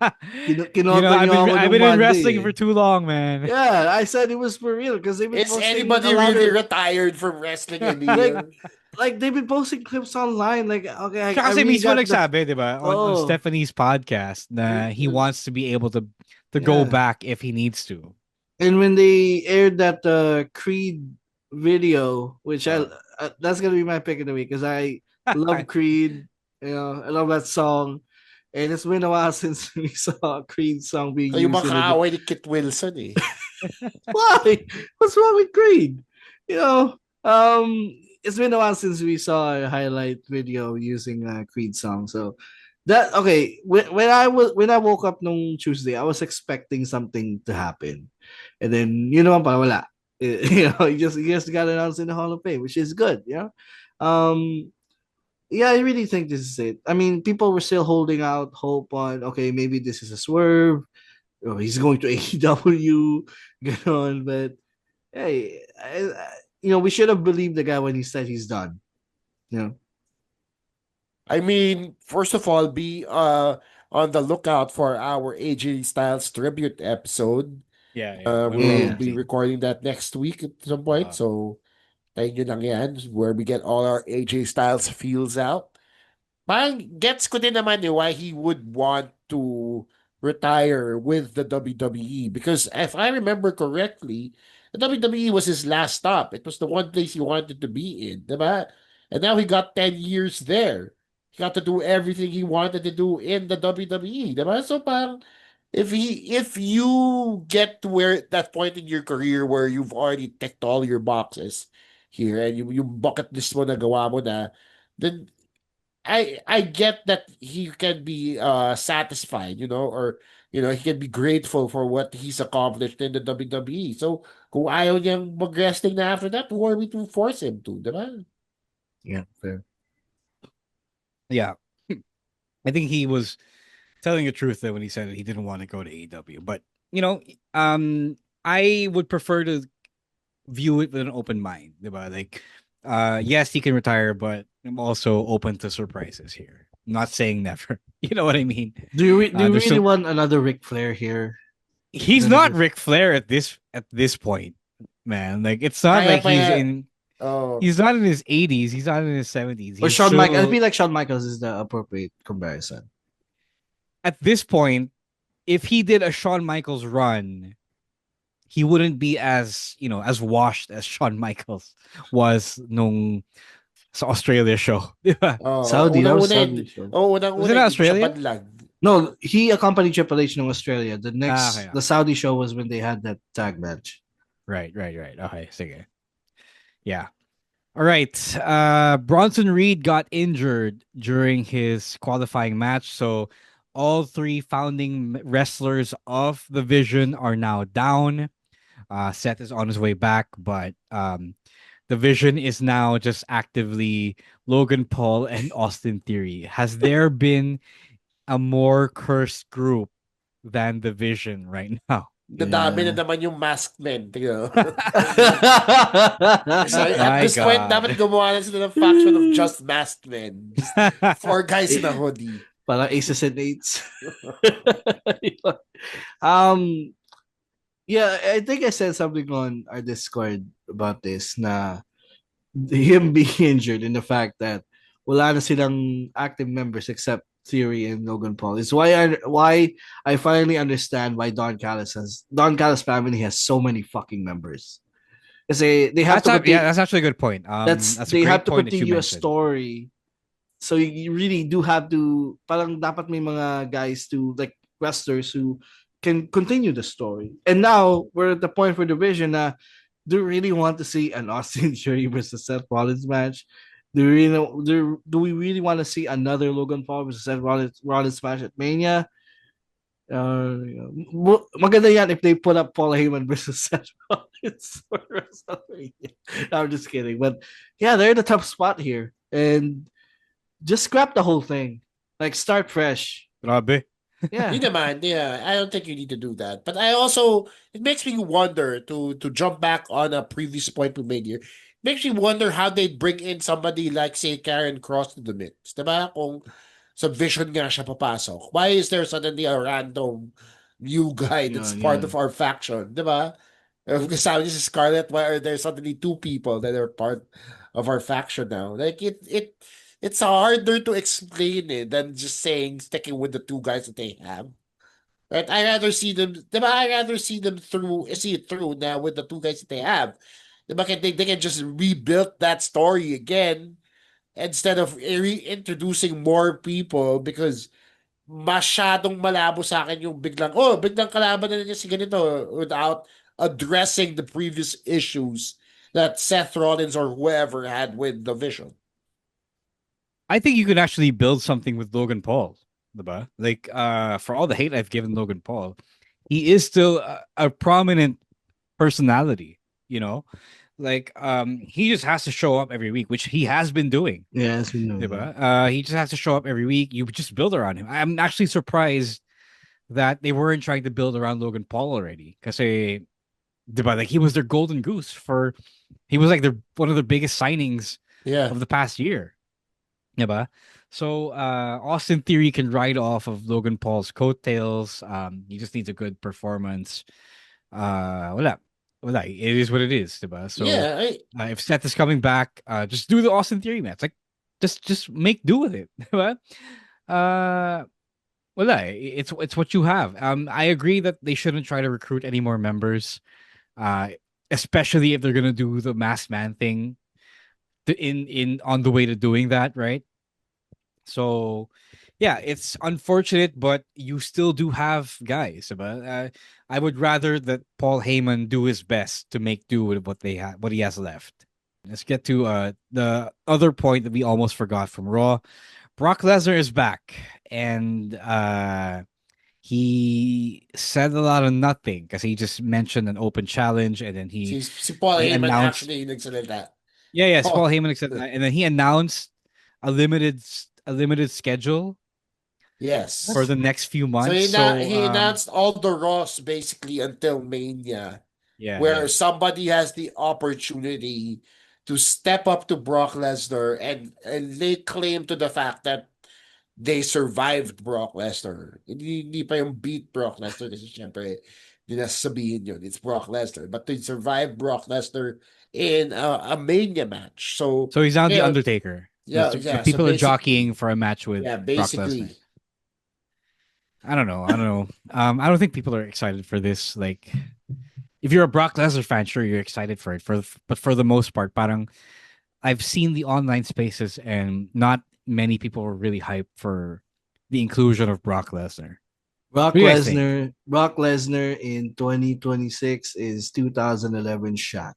I've niyo been ako I've nung been in Monday. wrestling for too long, man. Yeah, I said it was for real because they've been Is posting anybody a lot really of retired from wrestling like, anymore? like they've been posting clips online. Like, okay, I Siya kasi really mismo got the nagsabi, di ba, on oh Stephanie's podcast na he wants to be able to go yeah. back if he needs to. And when they aired that Creed video, which that's gonna be my pick of the week because I love Creed. I love that song, and it's been a while since we saw a Creed song being Kayo used in a. makaaway ni Kit Wilson eh. Why? What's wrong with Creed? You know, it's been a while since we saw a highlight video using a Creed song. So that okay. When I woke up nung Tuesday, I was expecting something to happen, and then pa wala. He just got announced in the Hall of Fame, which is good. Yeah, I really think this is it. I mean, people were still holding out hope on okay, maybe this is a swerve. Oh, he's going to AEW, ganon. But hey, we should have believed the guy when he said he's done. You know, I mean, first of all, be on the lookout for our AJ Styles tribute episode. Yeah. When will We'll yeah, that be be? recording that next week at some point. Uh, So, tayo nyo lang yan, where we get all our AJ Styles feels out. Parang gets ko din naman why he would want to retire with the WWE. Because if I remember correctly, the WWE was his last stop. It was the one place he wanted to be in, diba? And now he got 10 years there. He got to do everything he wanted to do in the WWE, diba? So parang if you get to where that point in your career where you've already ticked all your boxes here and you bucket list mo na gawa mo na, then I get that he can be satisfied, or he can be grateful for what he's accomplished in the WWE. So kung ayaw niyang mag-wrestling na after that, who are we to force him to, diba? yeah, fair. yeah. I think he was telling the truth there when he said that he didn't want to go to AEW. But I would prefer to view it with an open mind, diba? Like, yes, he can retire, but I'm also open to surprises here. I'm not saying never. You know what I mean? Do you There's really some. want another Ric Flair here? He's not Ric Flair at this point, man. Like, it's not Kaya like pa he's yan. in. Oh, He's not in his 80s. He's not in his 70s. Or He's Shawn Michaels? I still feel like Shawn Michaels is the appropriate comparison. at this point. If he did a Shawn Michaels run, he wouldn't be as washed as Shawn Michaels was nung sa Australia show. Diba? Saudi, that was unang-una, Saudi show. Was unang-una, it hindi pa siya Australia? padlag. No, he accompanied Triple H in Australia. The Okay. the Saudi show was when they had that tag match. Right. Okay, sige. Yeah. All right. Bronson Reed got injured during his qualifying match, so all three founding wrestlers of the Vision are now down. Seth is on his way back, but the Vision is now just actively Logan Paul and Austin Theory. Has there been a more cursed group than the Vision right now? Dadami na Yeah. naman yung masked men. Tingnan mo. So at My this point, dapat God. gumawa na sila ng faction of just masked men. Just 4 guys in a hoodie. Parang aces and eights. um, yeah, I think I said something on our Discord about this na him being injured and the fact that wala na silang active members except Theory and Logan Paul is why I finally understand why Don Callis family has so many fucking members. Kasi they have That's actually a good point. That's a they great have to point that you continue a mentioned. story. So you really do have to parang dapat may mga guys to like wrestlers who can continue the story. And now we're at the point for division na do you really want to see an Austin Theory versus Seth Rollins match? Do we really want to see another Logan Paul versus Seth Rollins match at Mania? Maganda yan if they put up Paul Heyman versus Seth Rollins for WrestleMania. No, I'm just kidding. But yeah, they're in a tough spot here. And just scrap the whole thing. Like start fresh. Grabe. Yeah. Hindi naman, yeah. I don't think you need to do that. But I also, it makes me wonder to jump back on a previous point we made here. It makes me wonder how they'd bring in somebody like, say, Karen Cross to the mix. Diba? Kung sa Vision nga siya papasok. Why is there suddenly a random new guy that's Yun, part yun. of our faction? Diba? Kasama niya si Scarlett, why are there suddenly two people that are part of our faction now? Like, it's harder to explain it than just saying sticking with the two guys that they have. Right? I rather see them. Diba? I rather see them through. See it through now with the two guys that they have. Diba? They can just rebuild that story again instead of reintroducing more people because masyadong malabo sa akin yung biglang kalaban na niya si ganito without addressing the previous issues that Seth Rollins or whoever had with the Vision. I think you could actually build something with Logan Paul, diba? Like, for all the hate I've given Logan Paul, he is still a prominent personality, you know? Like, he just has to show up every week, which he has been doing, Yeah, as we know. diba? He just has to show up every week. You just build around him. I'm actually surprised that they weren't trying to build around Logan Paul already. Because, diba? Like, he was their golden goose he was like one of the biggest signings Yeah. of the past year. Diba? So Austin Theory can ride off of Logan Paul's coattails. He just needs a good performance. Wala. Wala. It is what it is, diba? So Yeah, if Seth is coming back, just do the Austin Theory match. Like just make do with it. Diba? Wala. It's what you have. I agree that they shouldn't try to recruit any more members. Especially if they're gonna do the masked man thing in on the way to doing that, right? So, yeah, it's unfortunate, but you still do have guys. But I would rather that Paul Heyman do his best to make do with what he has left. Let's get to the other point that we almost forgot from Raw. Brock Lesnar is back, and he said a lot of nothing because he just mentioned an open challenge, and then si Paul he Heyman announced. actually nagsalita. Yeah, yes, Paul, Paul Heyman accepted that, and then he announced a limited schedule yes. for the next few So months. So he announced all the Raws basically until Mania, yeah, where yeah. somebody has the opportunity to step up to Brock Lesnar and lay claim to the fact that they survived Brock Lesnar. Hindi pa yung beat Brock Lesnar kasi syempre hindi na sabihin yun. It's Brock Lesnar. But they survived Brock Lesnar in a Mania match. So So he's now the yeah, Undertaker. So So people are jockeying for a match with yeah, Brock Lesnar. basically. I don't know. I don't think people are excited for this. Like, if you're a Brock Lesnar fan, sure you're excited for it. But for the most part, parang I've seen the online spaces, and not many people were really hyped for the inclusion of Brock Lesnar. Brock What do you guys think? Lesnar in 2026 is 2011 Shaq.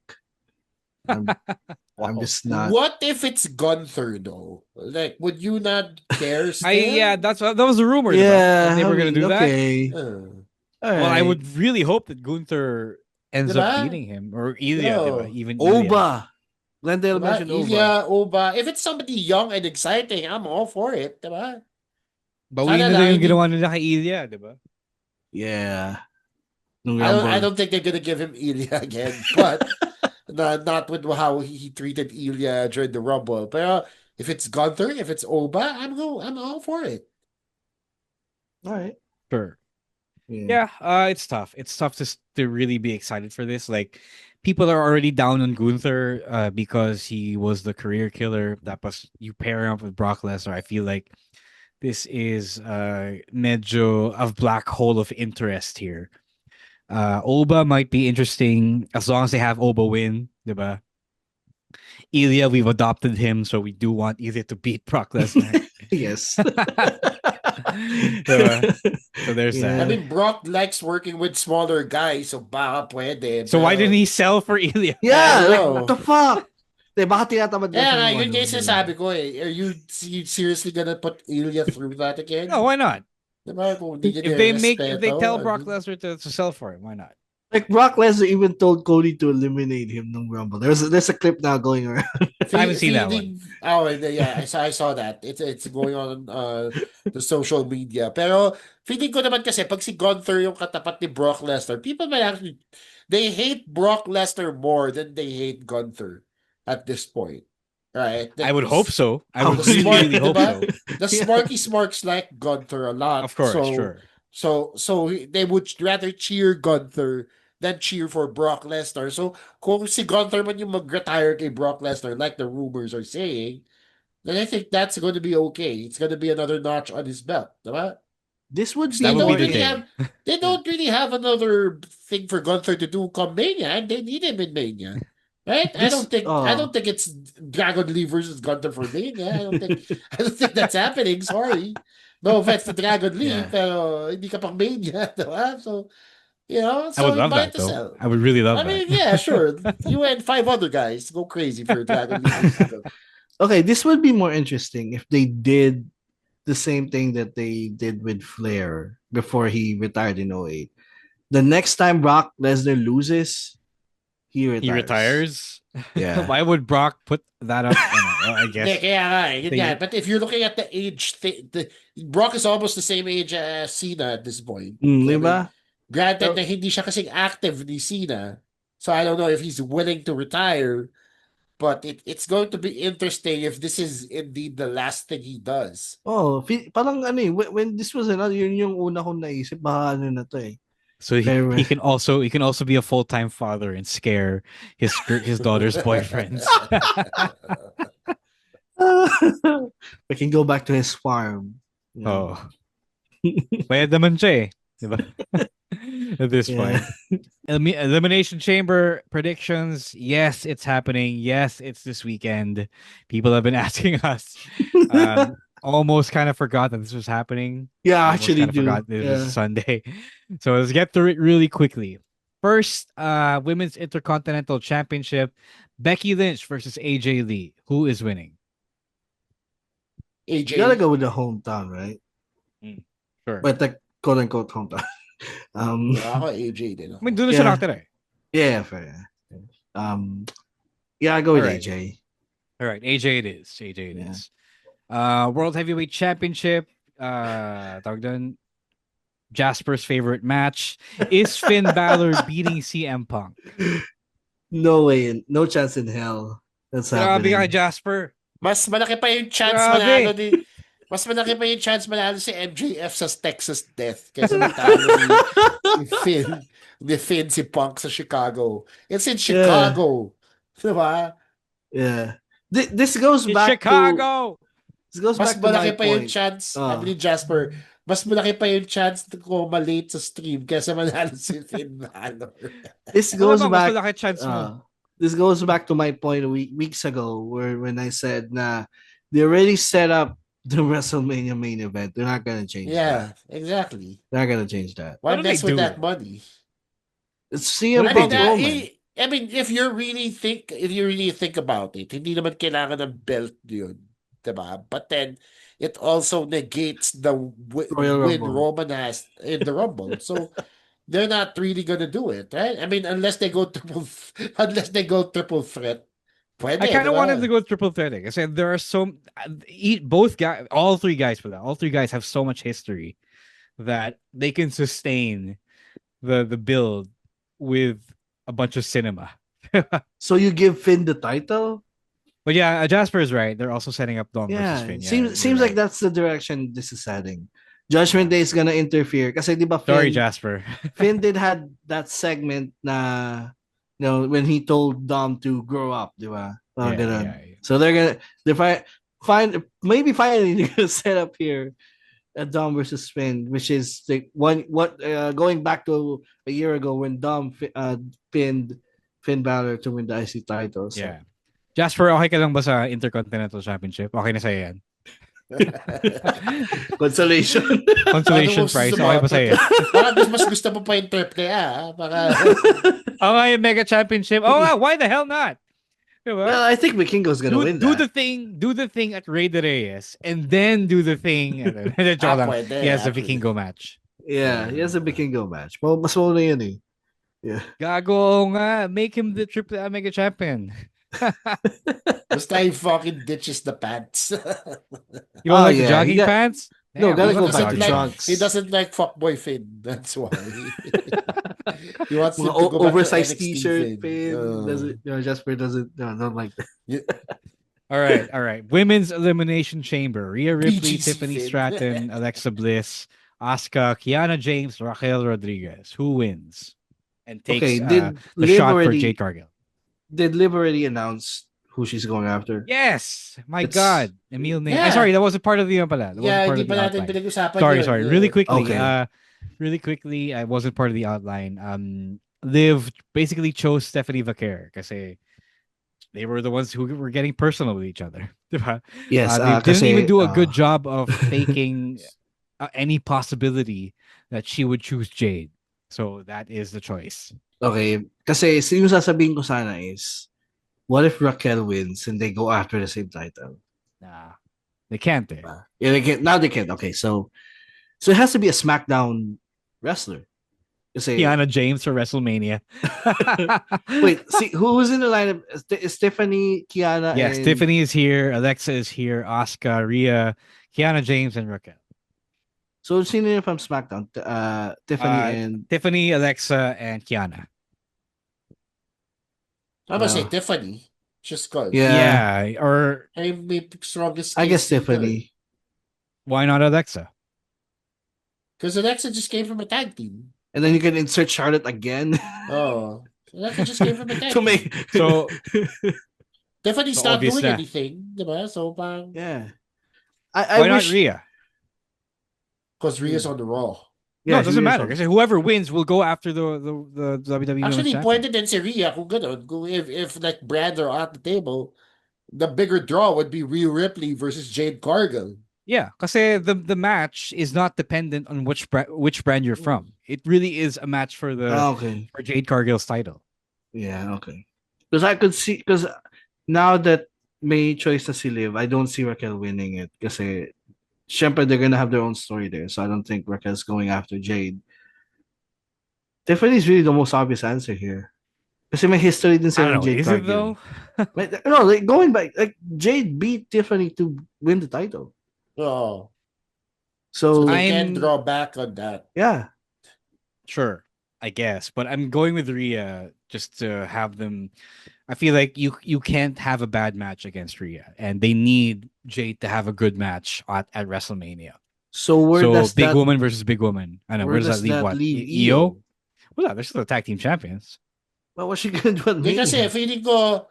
I'm just not. What if it's Gunther though? Like, would you not care still? Yeah, that was the rumor. Yeah, That they were I gonna mean, do that. okay. All Well, I right. would really hope that Gunther ends up Diba? beating him, or Ilya, No. diba? Even Ilya. Oba. Glendale Diba? mentioned Oba. Ilya, Oba. If it's somebody young and exciting, I'm all for it. Diba? Bawiin Sana nila lang, yung hindi- ginawa nila kay Ilya, diba? Yeah. Nung I Rumble. don't think they're gonna give him Ilya again, but not with how he treated Ilya during the Rumble. But if it's Gunther, if it's Oba, I'm all for it. All right. Sure. Yeah. Yeah, it's tough. It's tough to really be excited for this. Like, people are already down on Gunther because he was the career killer. That was you pair him up with Brock Lesnar. I feel like this is medyo of black hole of interest here. Oba might be interesting as long as they have Oba win, diba? Ilya, we've adopted him, so we do want Ilya to beat Brock Lesnar. Yes. Diba? So there's Yeah. I that. mean, Brock likes working with smaller guys, so baka pwede. So why pero- didn't he sell for Ilya? Yeah, I like, know. what the fuck? Di, baka tinatamad Yeah, siya ng yun ano, yung sinasabi ko eh. Are you seriously gonna put Ilya through that again? No, why not? Diba? Kung hindi If niya if they tell respeto, Brock Lesnar to sell for it, why not? Like Brock Lesnar even told Cody to eliminate him ng Rumble. There's a clip now going around. I haven't seen that one. Feeling, oh yeah, I saw that. It's going on the social media. Pero feeling ko naman kasi pag si Gunther yung katapat ni Brock Lesnar, people might actually they hate Brock Lesnar more than they hate Gunther at this point. Right? I would hope so. I would The really, smart, really hope diba? so. The Yeah. Smarks like Gunther a lot. Of course, sure. So they would rather cheer Gunther than cheer for Brock Lesnar. So kung si Gunther man yung mag-retire kay Brock Lesnar like the rumors are saying, then I think that's going to be okay. It's going to be another notch on his belt, diba? This would That be would be more the Really day. have they don't really have another thing for Gunther to do come Mania, and they need him in Mania. Right? I This don't think it's Dragon Lee versus Gunther for Mania. I don't think that's happening. Sorry. No offense to Dragon Lee, Yeah. pero hindi ka pang Mania, diba? So, I would so love might that as though. well. I would really love I mean, that. yeah, sure. You and 5 other guys go crazy for Dragon Lee versus Gunther. Okay, this would be more interesting if they did the same thing that they did with Flair before he retired in 08. The next time Brock Lesnar loses, he retires. He retires. Yeah. Why would Brock put that up? Well, I guess. Yeah, kaya nga, yun They- nga. But if you're looking at the age thing, Brock is almost the same age as Cena at this point. I mean, Diba? granted na hindi siya kasing active ni Cena. So I don't know if he's willing to retire. But it's going to be interesting if this is indeed the last thing he does. Oh, parang ano eh, when this was another, yun yung una kong naisip, baka ano na to eh. So he can also be a full-time father and scare his daughter's boyfriends. We can go back to his farm. You know? Oh. Bayad naman siya eh. Diba? At this Yeah. point. Elimination Chamber predictions. Yes, it's happening. Yes, it's this weekend. People have been asking us. Almost kind of forgot that this was happening. Yeah, Almost actually kind of do. forgot it Yeah. was Sunday. So let's get through it really quickly. First, Women's Intercontinental Championship. Becky Lynch versus AJ Lee. Who is winning? AJ. You gotta go with the hometown, right? Sure. But the quote unquote hometown. Ako AJ din. I mean, doon na siya Yeah. nakatira eh. Yeah, fair. Yeah, I go with Alright. AJ. All right, AJ it is. AJ it Yeah. is. World Heavyweight Championship. Tawag doon, Jasper's favorite match is Finn Balor beating CM Punk. No way, no chance in hell. That's Grabe ka, happening. Jasper. Mas malaki pa yung chance Grabe. mas malaki pa yung chance manalo si MJF sa Texas Death kaysa matalo ni Finn si Punk sa Chicago. It's in Chicago. Diba? Yeah. This goes In back Chicago. This goes Mas back to my malaki pa yung point. chance, sabi ni Jasper, mas malaki pa yung chance ko malate sa stream kaysa manalo si Finn Balor. This Ano goes ba, mas back. malaki chance mo? This goes back to my point weeks ago, when I said na they already set up the WrestleMania main event. They're not gonna change Yeah, that. exactly. They're not gonna change that. Why What do mess they with do? that money? It's CM What do Punk they do? Roman. I mean, if you really think about it, hindi naman kailangan ng belt yun, diba? But then it also negates the Royal win Rumble. Roman has in the Rumble. So they're not really gonna do it, right? I mean, unless they go triple threat. Pwede, I kind of diba? wanted to go triple threat. I said there are both guys, all three guys for that. All three guys have so much history that they can sustain the build with a bunch of cinema. So you give Finn the title? But yeah, Jasper is right. They're also setting up Dom versus Yeah. Finn. Yeah, Seems you're like right. that's the direction this is heading. Judgment Day is gonna interfere. Kasi di ba Sorry, Finn, Jasper. Finn did had that segment na, when he told Dom to grow up, di ba? Yeah. So they're maybe finally they're gonna set up here a Dom versus Finn, which is like going back to a year ago when Dom pinned Finn Balor to win the IC title. So. Yeah. Jasper, okay ka lang ba sa Intercontinental Championship? Okay na sa'yo yan. Consolation. Consolation Ano mo prize. susubukan? Okay ba sa'yo? Parang mas gusto mo pa yung triple A, Baka... Oh, nga, yung Mega Championship. Oh, nga, why the hell not? Well, I think Vikingo's gonna win do that. do the thing at Rey de Reyes, and then do the thing. Joke lang. Pwede, He has a actually. Vikingo match. Yeah, he has a Vikingo match. Well, mas mauna yun eh. Yeah. Gago nga, make him the triple Mega champion. Basta he fucking ditches the pants. You don't like the yeah, jogging pants? No, Damn, gotta what's go the back to jogging like, pants? he trunks. doesn't like fuckboy Finn. That's why. He wants him Mga to go back to oversized NXT T-shirt, Finn. Finn doesn't. Jasper doesn't. No, don't like that. All right. Women's Elimination Chamber. Rhea Ripley, BGC Tiffany Finn. Stratton, Alexa Bliss, Asuka, Kiana James, Raquel Rodriguez. Who wins? And takes Okay, did the Liv shot for already? Jade Cargill. Did Liv already announce who she's going after? Yes! My It's- God. Emil name. Yeah. Sorry, that wasn't part of the pala. That wasn't Yeah, part hindi of pa the natin outline. pinag-usapan Sorry, yun. sorry. Yeah. Really quickly, I wasn't part of the outline. Liv basically chose Stephanie Vaquer kasi they were the ones who were getting personal with each other. Diba? Yes, They didn't kasi, even do a good job of faking any possibility that she would choose Jade. So that is the choice. Okay, kasi yung sasabihin ko sana is, what if Raquel wins and they go after the same title? Nah, they can't. Yeah, they can't. Now they can't. Okay, so it has to be a SmackDown wrestler. Kasi, Kiana James for WrestleMania. wait, see who's in the lineup? Stephanie, Kiana, Yes, and Tiffany is here. Alexa is here. Asuka, Rhea, Kiana James, and Raquel. So sino yun from SmackDown? Tiffany and Tiffany, Alexa, and Kiana. I'm gonna say Tiffany. Just cause. Yeah, or I'm the strongest. I guess Tiffany. Why not Alexa? Because Alexa just came from a tag team. And then you can insert Charlotte again. Oh, Alexa just came from a tag to team. make So Tiffany's not doing anything, diba? So bang. Yeah. Why not Rhea? Because Rhea's on the Raw. Yeah, no, it doesn't matter. Because whoever wins will go after the WWE. Actually, pwede din si Rhea kung gano'n. If like brands are at the table, the bigger draw would be Rhea Ripley versus Jade Cargill. Yeah, because the match is not dependent on which brand you're from. It really is a match for for Jade Cargill's title. Yeah, okay. Because I could see, because now that may choice na si Liv, I don't see Raquel winning it. Kasi syempre they're gonna have their own story there. So I don't think Raquel's going after Jade. Tiffany's really the most obvious answer here. Kasi may history din sila ng Jade Cargill. Is it though? No, like going back, like Jade beat Tiffany to win the title. Oh. So they can draw back on that. Yeah. Sure, I guess. But I'm going with Rhea just to have them. I feel like you can't have a bad match against Rhea. And they need Jade to have a good match at WrestleMania. So does big woman versus big woman. I know. Where does that leave what? EO? Well, they're still the tag team champions. But what's she gonna do? Kasi feeling ko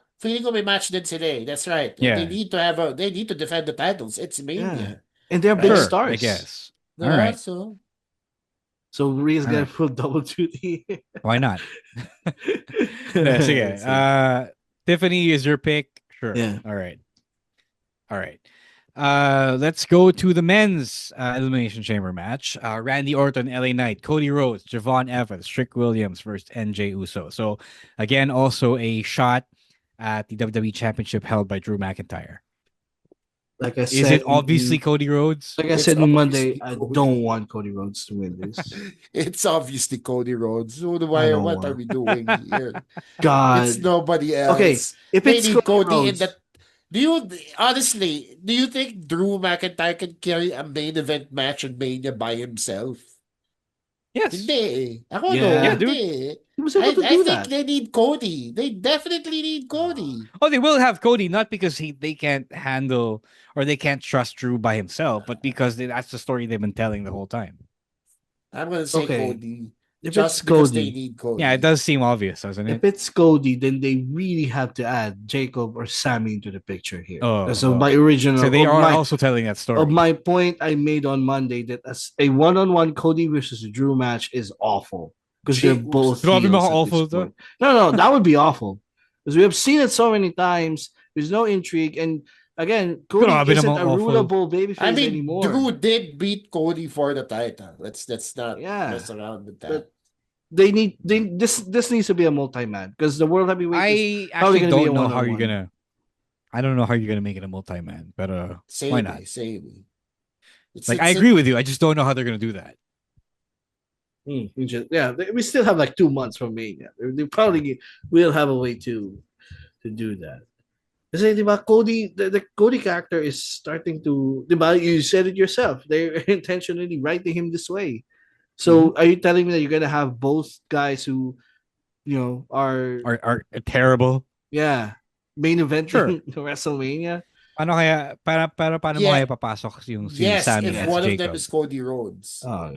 may match din sila eh. That's right. Yeah. They need to defend the titles. It's Mania. Yeah. And they're big stars. I guess. No, all right. So Rhea's gonna full double duty. Why not? Sige. Tiffany is your pick. Sure. Yeah. All right. Let's go to the men's Elimination Chamber match. Randy Orton, LA Knight, Cody Rhodes, Javon Evans, Trick Williams versus NJ Uso. So again, also a shot at the WWE Championship held by Drew McIntyre. Like I said, is it obviously Cody Rhodes? Like I said on Monday, I don't want Cody Rhodes to win this. It's obviously Cody Rhodes. What are we doing here? God, it's nobody else. Okay, if it's Cody Rhodes, in that. Do you think Drew McIntyre can carry a main event match on Mania by himself? Yes. Hindi. Ako dude. I think they need Cody. They definitely need Cody. Oh, they will have Cody, not because they can't handle or they can't trust Drew by himself, but because that's the story they've been telling the whole time. I'm going to say Cody. If just it's because Cody, they need Cody. Yeah, it does seem obvious, doesn't it? If it's Cody, then they really have to add Jacob or Sammy into the picture here. My original. So they are also telling that story. Of my point I made on Monday that as a one-on-one Cody versus Drew match is awful because they're both awful. No, that would be awful because we have seen it so many times. There's no intrigue, and again, Cody isn't a rulable babyface anymore. Drew did beat Cody for the title. Let's not mess around with that. this needs to be a multi-man because the world heavyweight is I probably actually going to be a don't know how you're one-on-one. gonna. I don't know how you're gonna make it a multi-man, but why Same, not? same. Like I agree with you. I just don't know how they're gonna do that. We still have like 2 months from Mania. They probably will have a way to do that. Kasi, di ba, the Cody character is starting to, di ba, you said it yourself. They're intentionally writing him this way. So, are you telling me that you're gonna have both guys who, are Are terrible. yeah, main Sure. eventing WrestleMania? Paano mo kaya papasok yung si Yes, Sammy if as one of them Jacob? is Cody Rhodes. Oh,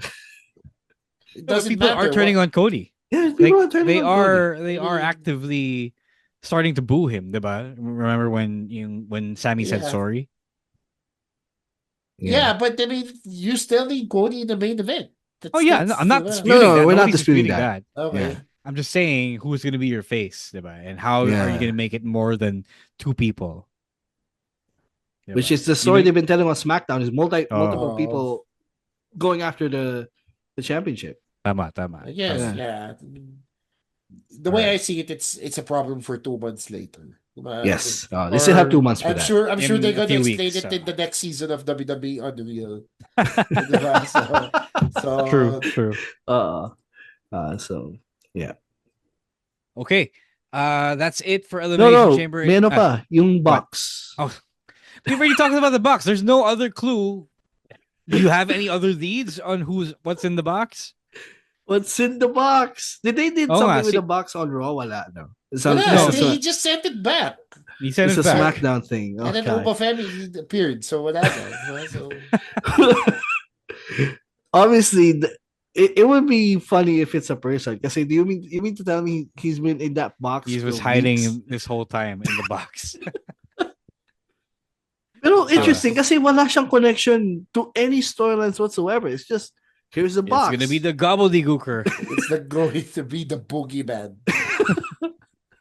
It No, but doesn't people are matter turning what. on Cody. yeah, Like people are turning on Cody. they I are mean, actively starting to boo him, diba? Remember when Sammy said yeah. sorry? Yeah. Yeah, but I mean, you still need Cody in the main event. Oh yeah, no, I'm not disputing No, that. we're not Nobody's disputing disputing that. that. Yeah, okay. I'm just saying who's gonna be your face, diba? And how are you yeah. gonna make it more than two people? Which Diba? is the You story know, they've been telling on SmackDown is oh, multiple Oh, people going after the championship. tama. I guess, Yeah. yeah. I mean, the All way I right. see it, it's a problem for 2 months later. Yes. They still have Or 2 months for that. I'm sure they're in a gonna few explain weeks. it in the next season of WWE Unreal. True, So true. uh, so yeah. Okay. That's it for Elimination No, Chamber. may ano pa, yung What? box. Oh, we've already talked about the box. There's no other clue. Do you have any other leads on what's in the box? What's in the box? Did they did Oh, nga, something with the box on Raw? Wala, no. wala, no, he just sent it back. he sent It's it a back. SmackDown thing. And then Okay. Opa Femi appeared, so wala na. So Obviously, it would be funny if it's a person. Kasi do you mean to tell me he's been in that box He for was weeks? hiding this whole time in the box. Pero Diba? interesting kasi wala siyang connection to any storylines whatsoever. It's just here's the It's box. gonna be the gobbledygooker. it's going to be the boogeyman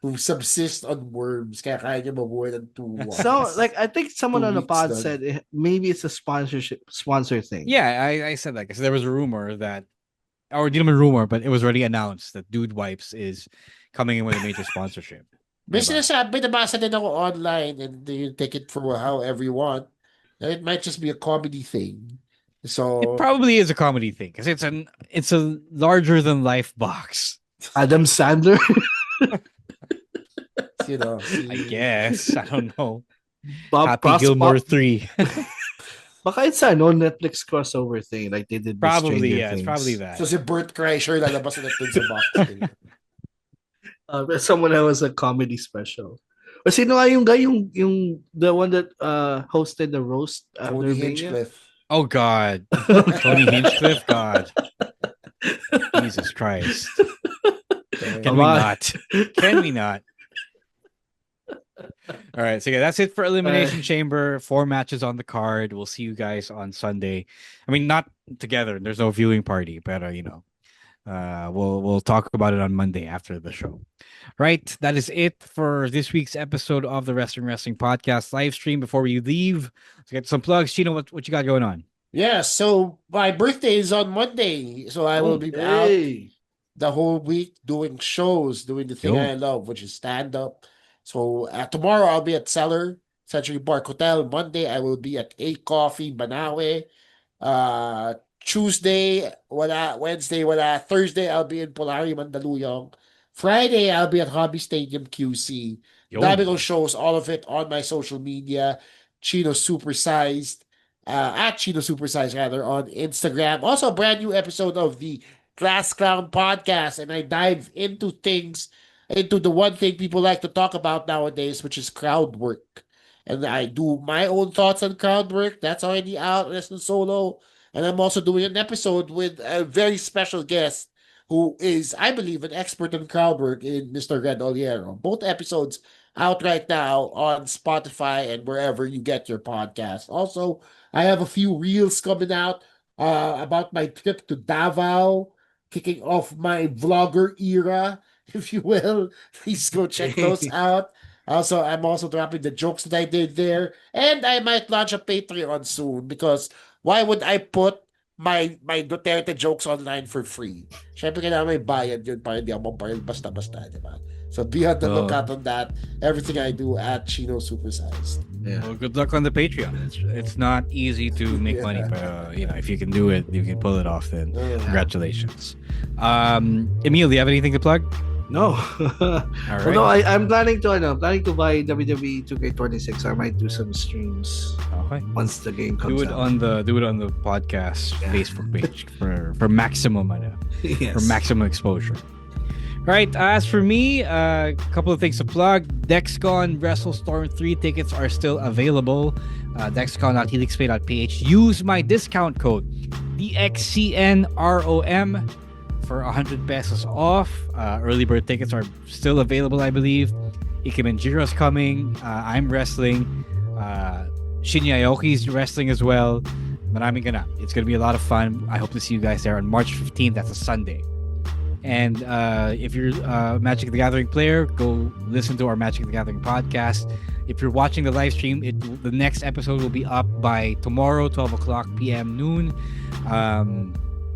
who subsists on worms. Kaya kaya niya mabuhay ng 2 months. So like I think someone 2 on the weeks pod done. said maybe it's a sponsor thing. Yeah, I said that because there was a rumor that, or didn't a rumor, but it was already announced that Dude Wipes is coming in with a major sponsorship. May Diba? sinasabi, nabasa din ako online and you take it for however you want. And it might just be a comedy thing. It So probably is a comedy thing because it's a larger than life box. Adam Sandler. I guess I don't know. Bob Happy Gilmore 3. Baka it's a Netflix crossover thing like they did with Probably, Stranger yeah, it's Things. probably that. So si Bert Kreischer lalabas ulit dun sa box. Someone else a comedy special. O sino nga yung guy yung the one that hosted the roast after Tony Mania? Hinchcliffe. Oh God, Tony Hinchcliffe. God, Jesus Christ. Can we not? Can we not? All right, so yeah, that's it for Elimination Chamber. 4 matches on the card. We'll see you guys on Sunday. I mean, not together. There's no viewing party, but we'll talk about it on Monday after the show. Right, that is it for this week's episode of the Wrestling Podcast live stream. Before we leave, let's get some plugs. Chino, what you got going on? Yeah, so my birthday is on Monday, so I will be out the whole week doing shows, doing the thing I love, which is stand up. So tomorrow I'll be at Century Park Hotel. Monday I will be at A Coffee, Banawe. Tuesday, wala. Wednesday, wala. Thursday, I'll be in Polari, Mandaluyong. Friday, I'll be at Hobby Stadium, QC. Dami kong shows, all of it on my social media. Chino Supersized, at Chino Supersized, rather, on Instagram. Also, a brand new episode of the Class Clown podcast, and I dive into the one thing people like to talk about nowadays, which is crowd work. And I do my own thoughts on crowd work. That's already out. Listen solo. And I'm also doing an episode with a very special guest who is, I believe, an expert in crowd work in Mr. Red Oliero. Both episodes out right now on Spotify and wherever you get your podcast. Also, I have a few reels coming out about my trip to Davao, kicking off my vlogger era, if you will. Please go check those out. Also, I'm also dropping the jokes that I did there. And I might launch a Patreon soon because why would I put my Duterte jokes online for free. Syempre, kailangan may bayad yun para hindi ako mabaril basta-basta, di ba? So be on the lookout on that. Everything I do at Chino Supersized. Yeah. Well, good luck on the Patreon. It's not easy to make money, but if you can do it, you can pull it off. Then congratulations. Emil, do you have anything to plug? No. All right. Although I'm planning to buy WWE 2K26. I might do some streams once the game comes out. Do it on the podcast Facebook page for maximum for maximum exposure. Right, as for me, a couple of things to plug. DexCon WrestleStorm 3 tickets are still available. DexCon.helixpay.ph. Use my discount code DXCNROM for 100 pesos off. Early bird tickets are still available, I believe. Ikimenjiro's coming. I'm wrestling. Shinya Aoki's wrestling as well. Maraming gana. It's going to be a lot of fun. I hope to see you guys there on March 15th. That's a Sunday. And if you're a Magic the Gathering player, go listen to our Magic the Gathering podcast. If you're watching the live stream, the next episode will be up by tomorrow, 12 o'clock p.m. noon.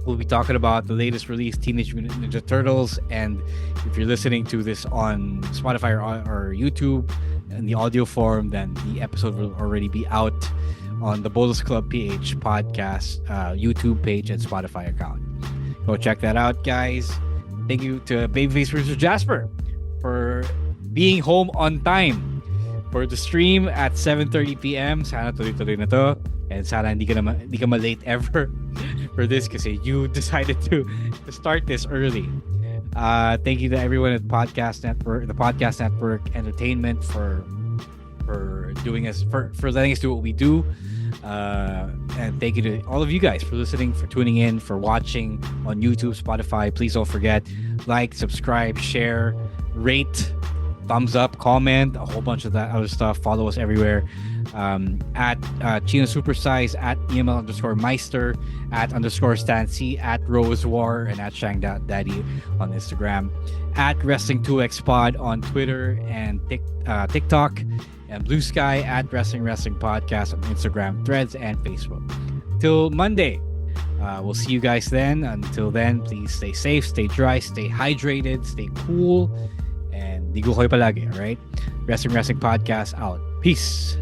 We'll be talking about the latest release, Teenage Mutant Ninja Turtles. And if you're listening to this on Spotify or YouTube in the audio form, then the episode will already be out on the Bolus Club PH podcast YouTube page and Spotify account. Go check that out, guys. Thank you to Babyface Producer Jasper for being home on time for the stream at 7:30 p.m. Sana tuloy-tuloy na to. And sana hindi ka ma-late ever for this kasi you decided to start this early. Thank you to everyone at the Podcast Network Entertainment for doing us for letting us do what we do. And thank you to all of you guys for listening, for tuning in, for watching on YouTube, Spotify. Please don't forget, like, subscribe, share, rate, thumbs up, comment, a whole bunch of that other stuff. Follow us everywhere. At Chino Supersize, at EML_Meister, at _Stancy, at Rose War, and at Shang.Daddy on Instagram, at Wrestling2X Pod on Twitter and TikTok, and Blue Sky at Wrestling Podcast on Instagram, Threads, and Facebook. Till Monday, we'll see you guys then. Until then, please stay safe, stay dry, stay hydrated, stay cool, and digo kayo palagi, all right? Wrestling Podcast out. Peace.